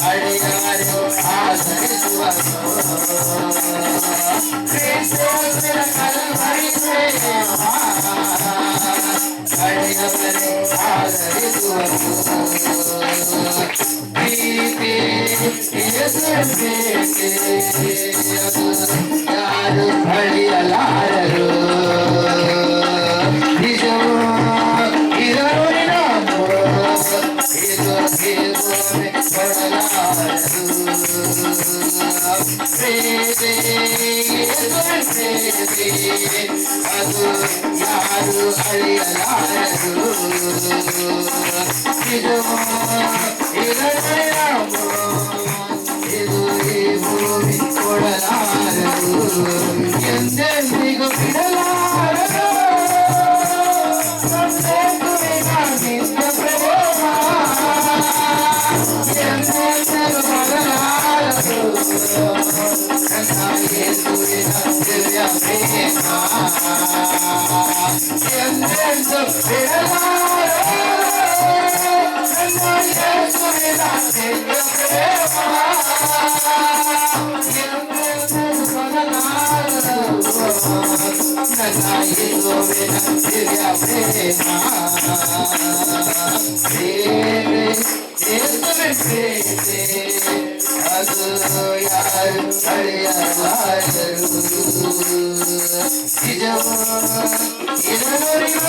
ಅಡಿಯಾರು ಆಧರಿಸುವರು ಕ್ರಿಸ್ತೇಸುವಿನ ಕಲ್ವರಿ ಪ್ರೇಮ ಅಡಿಯವರೇ ಆಧರಿಸುವರು ಪ್ರೀತಿ ಯೇಸುವಿನ ಪ್ರೀತಿ ಅದು ಯಾರು ಅಳಿಯಲಾರರು ನಿಜವೋ ಇದನ್ನು ಇದು ಭೂಮಿ ಕೊಡಲಾರದು ಪ್ರೀತಿ ಅದು ಯಾರು ಅಳಿಯಲಾರದು ನಿಜವೋ ಇದನ್ನು ಇದು ಈ ಭೂಮಿ ಕೊಡಲಾರದು ಎಂದೆಂದಿಗೂ ಬಿಡಲಾರದು ನಿತ್ಯ ಪ್ರೇಮ ಎಂದೆಂದಿಗೂ ಬರಲಾರದು ನನ್ನ ಯೇಸುವಿನ ದಿವ್ಯ ಪ್ರೇಮ ಎಂದೆಂದು ಬಿಡಲಾರದು ನನ್ನ ಯೇಸುವಿನ ದಿವ್ಯ ಪ್ರೇಮ ಎಂದೆಂದಿಗೂ ಬರಲಾರದು ನನ್ನ ಯೇಸುವಿನ ದಿವ್ಯ ಪ್ರೇಮ ಯೇಸುವಿನ ಪ್ರೀತಿ ಅದು ಯಾರು ಅಳಿಯಲಾರರು ನಿಜವೋ ಇದನ್ನು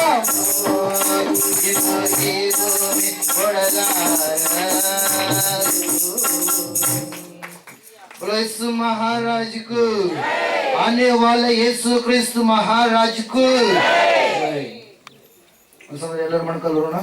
ಇದು ಈ ಭೂಮಿ ಕೊಡಲಾರರು यीशु महाराज को आने वाले यीशु क्रिस्त महाराज को ಎಲ್ಲರೂ ಮಾಡ್ಕೊಳ್ಳೋಣ.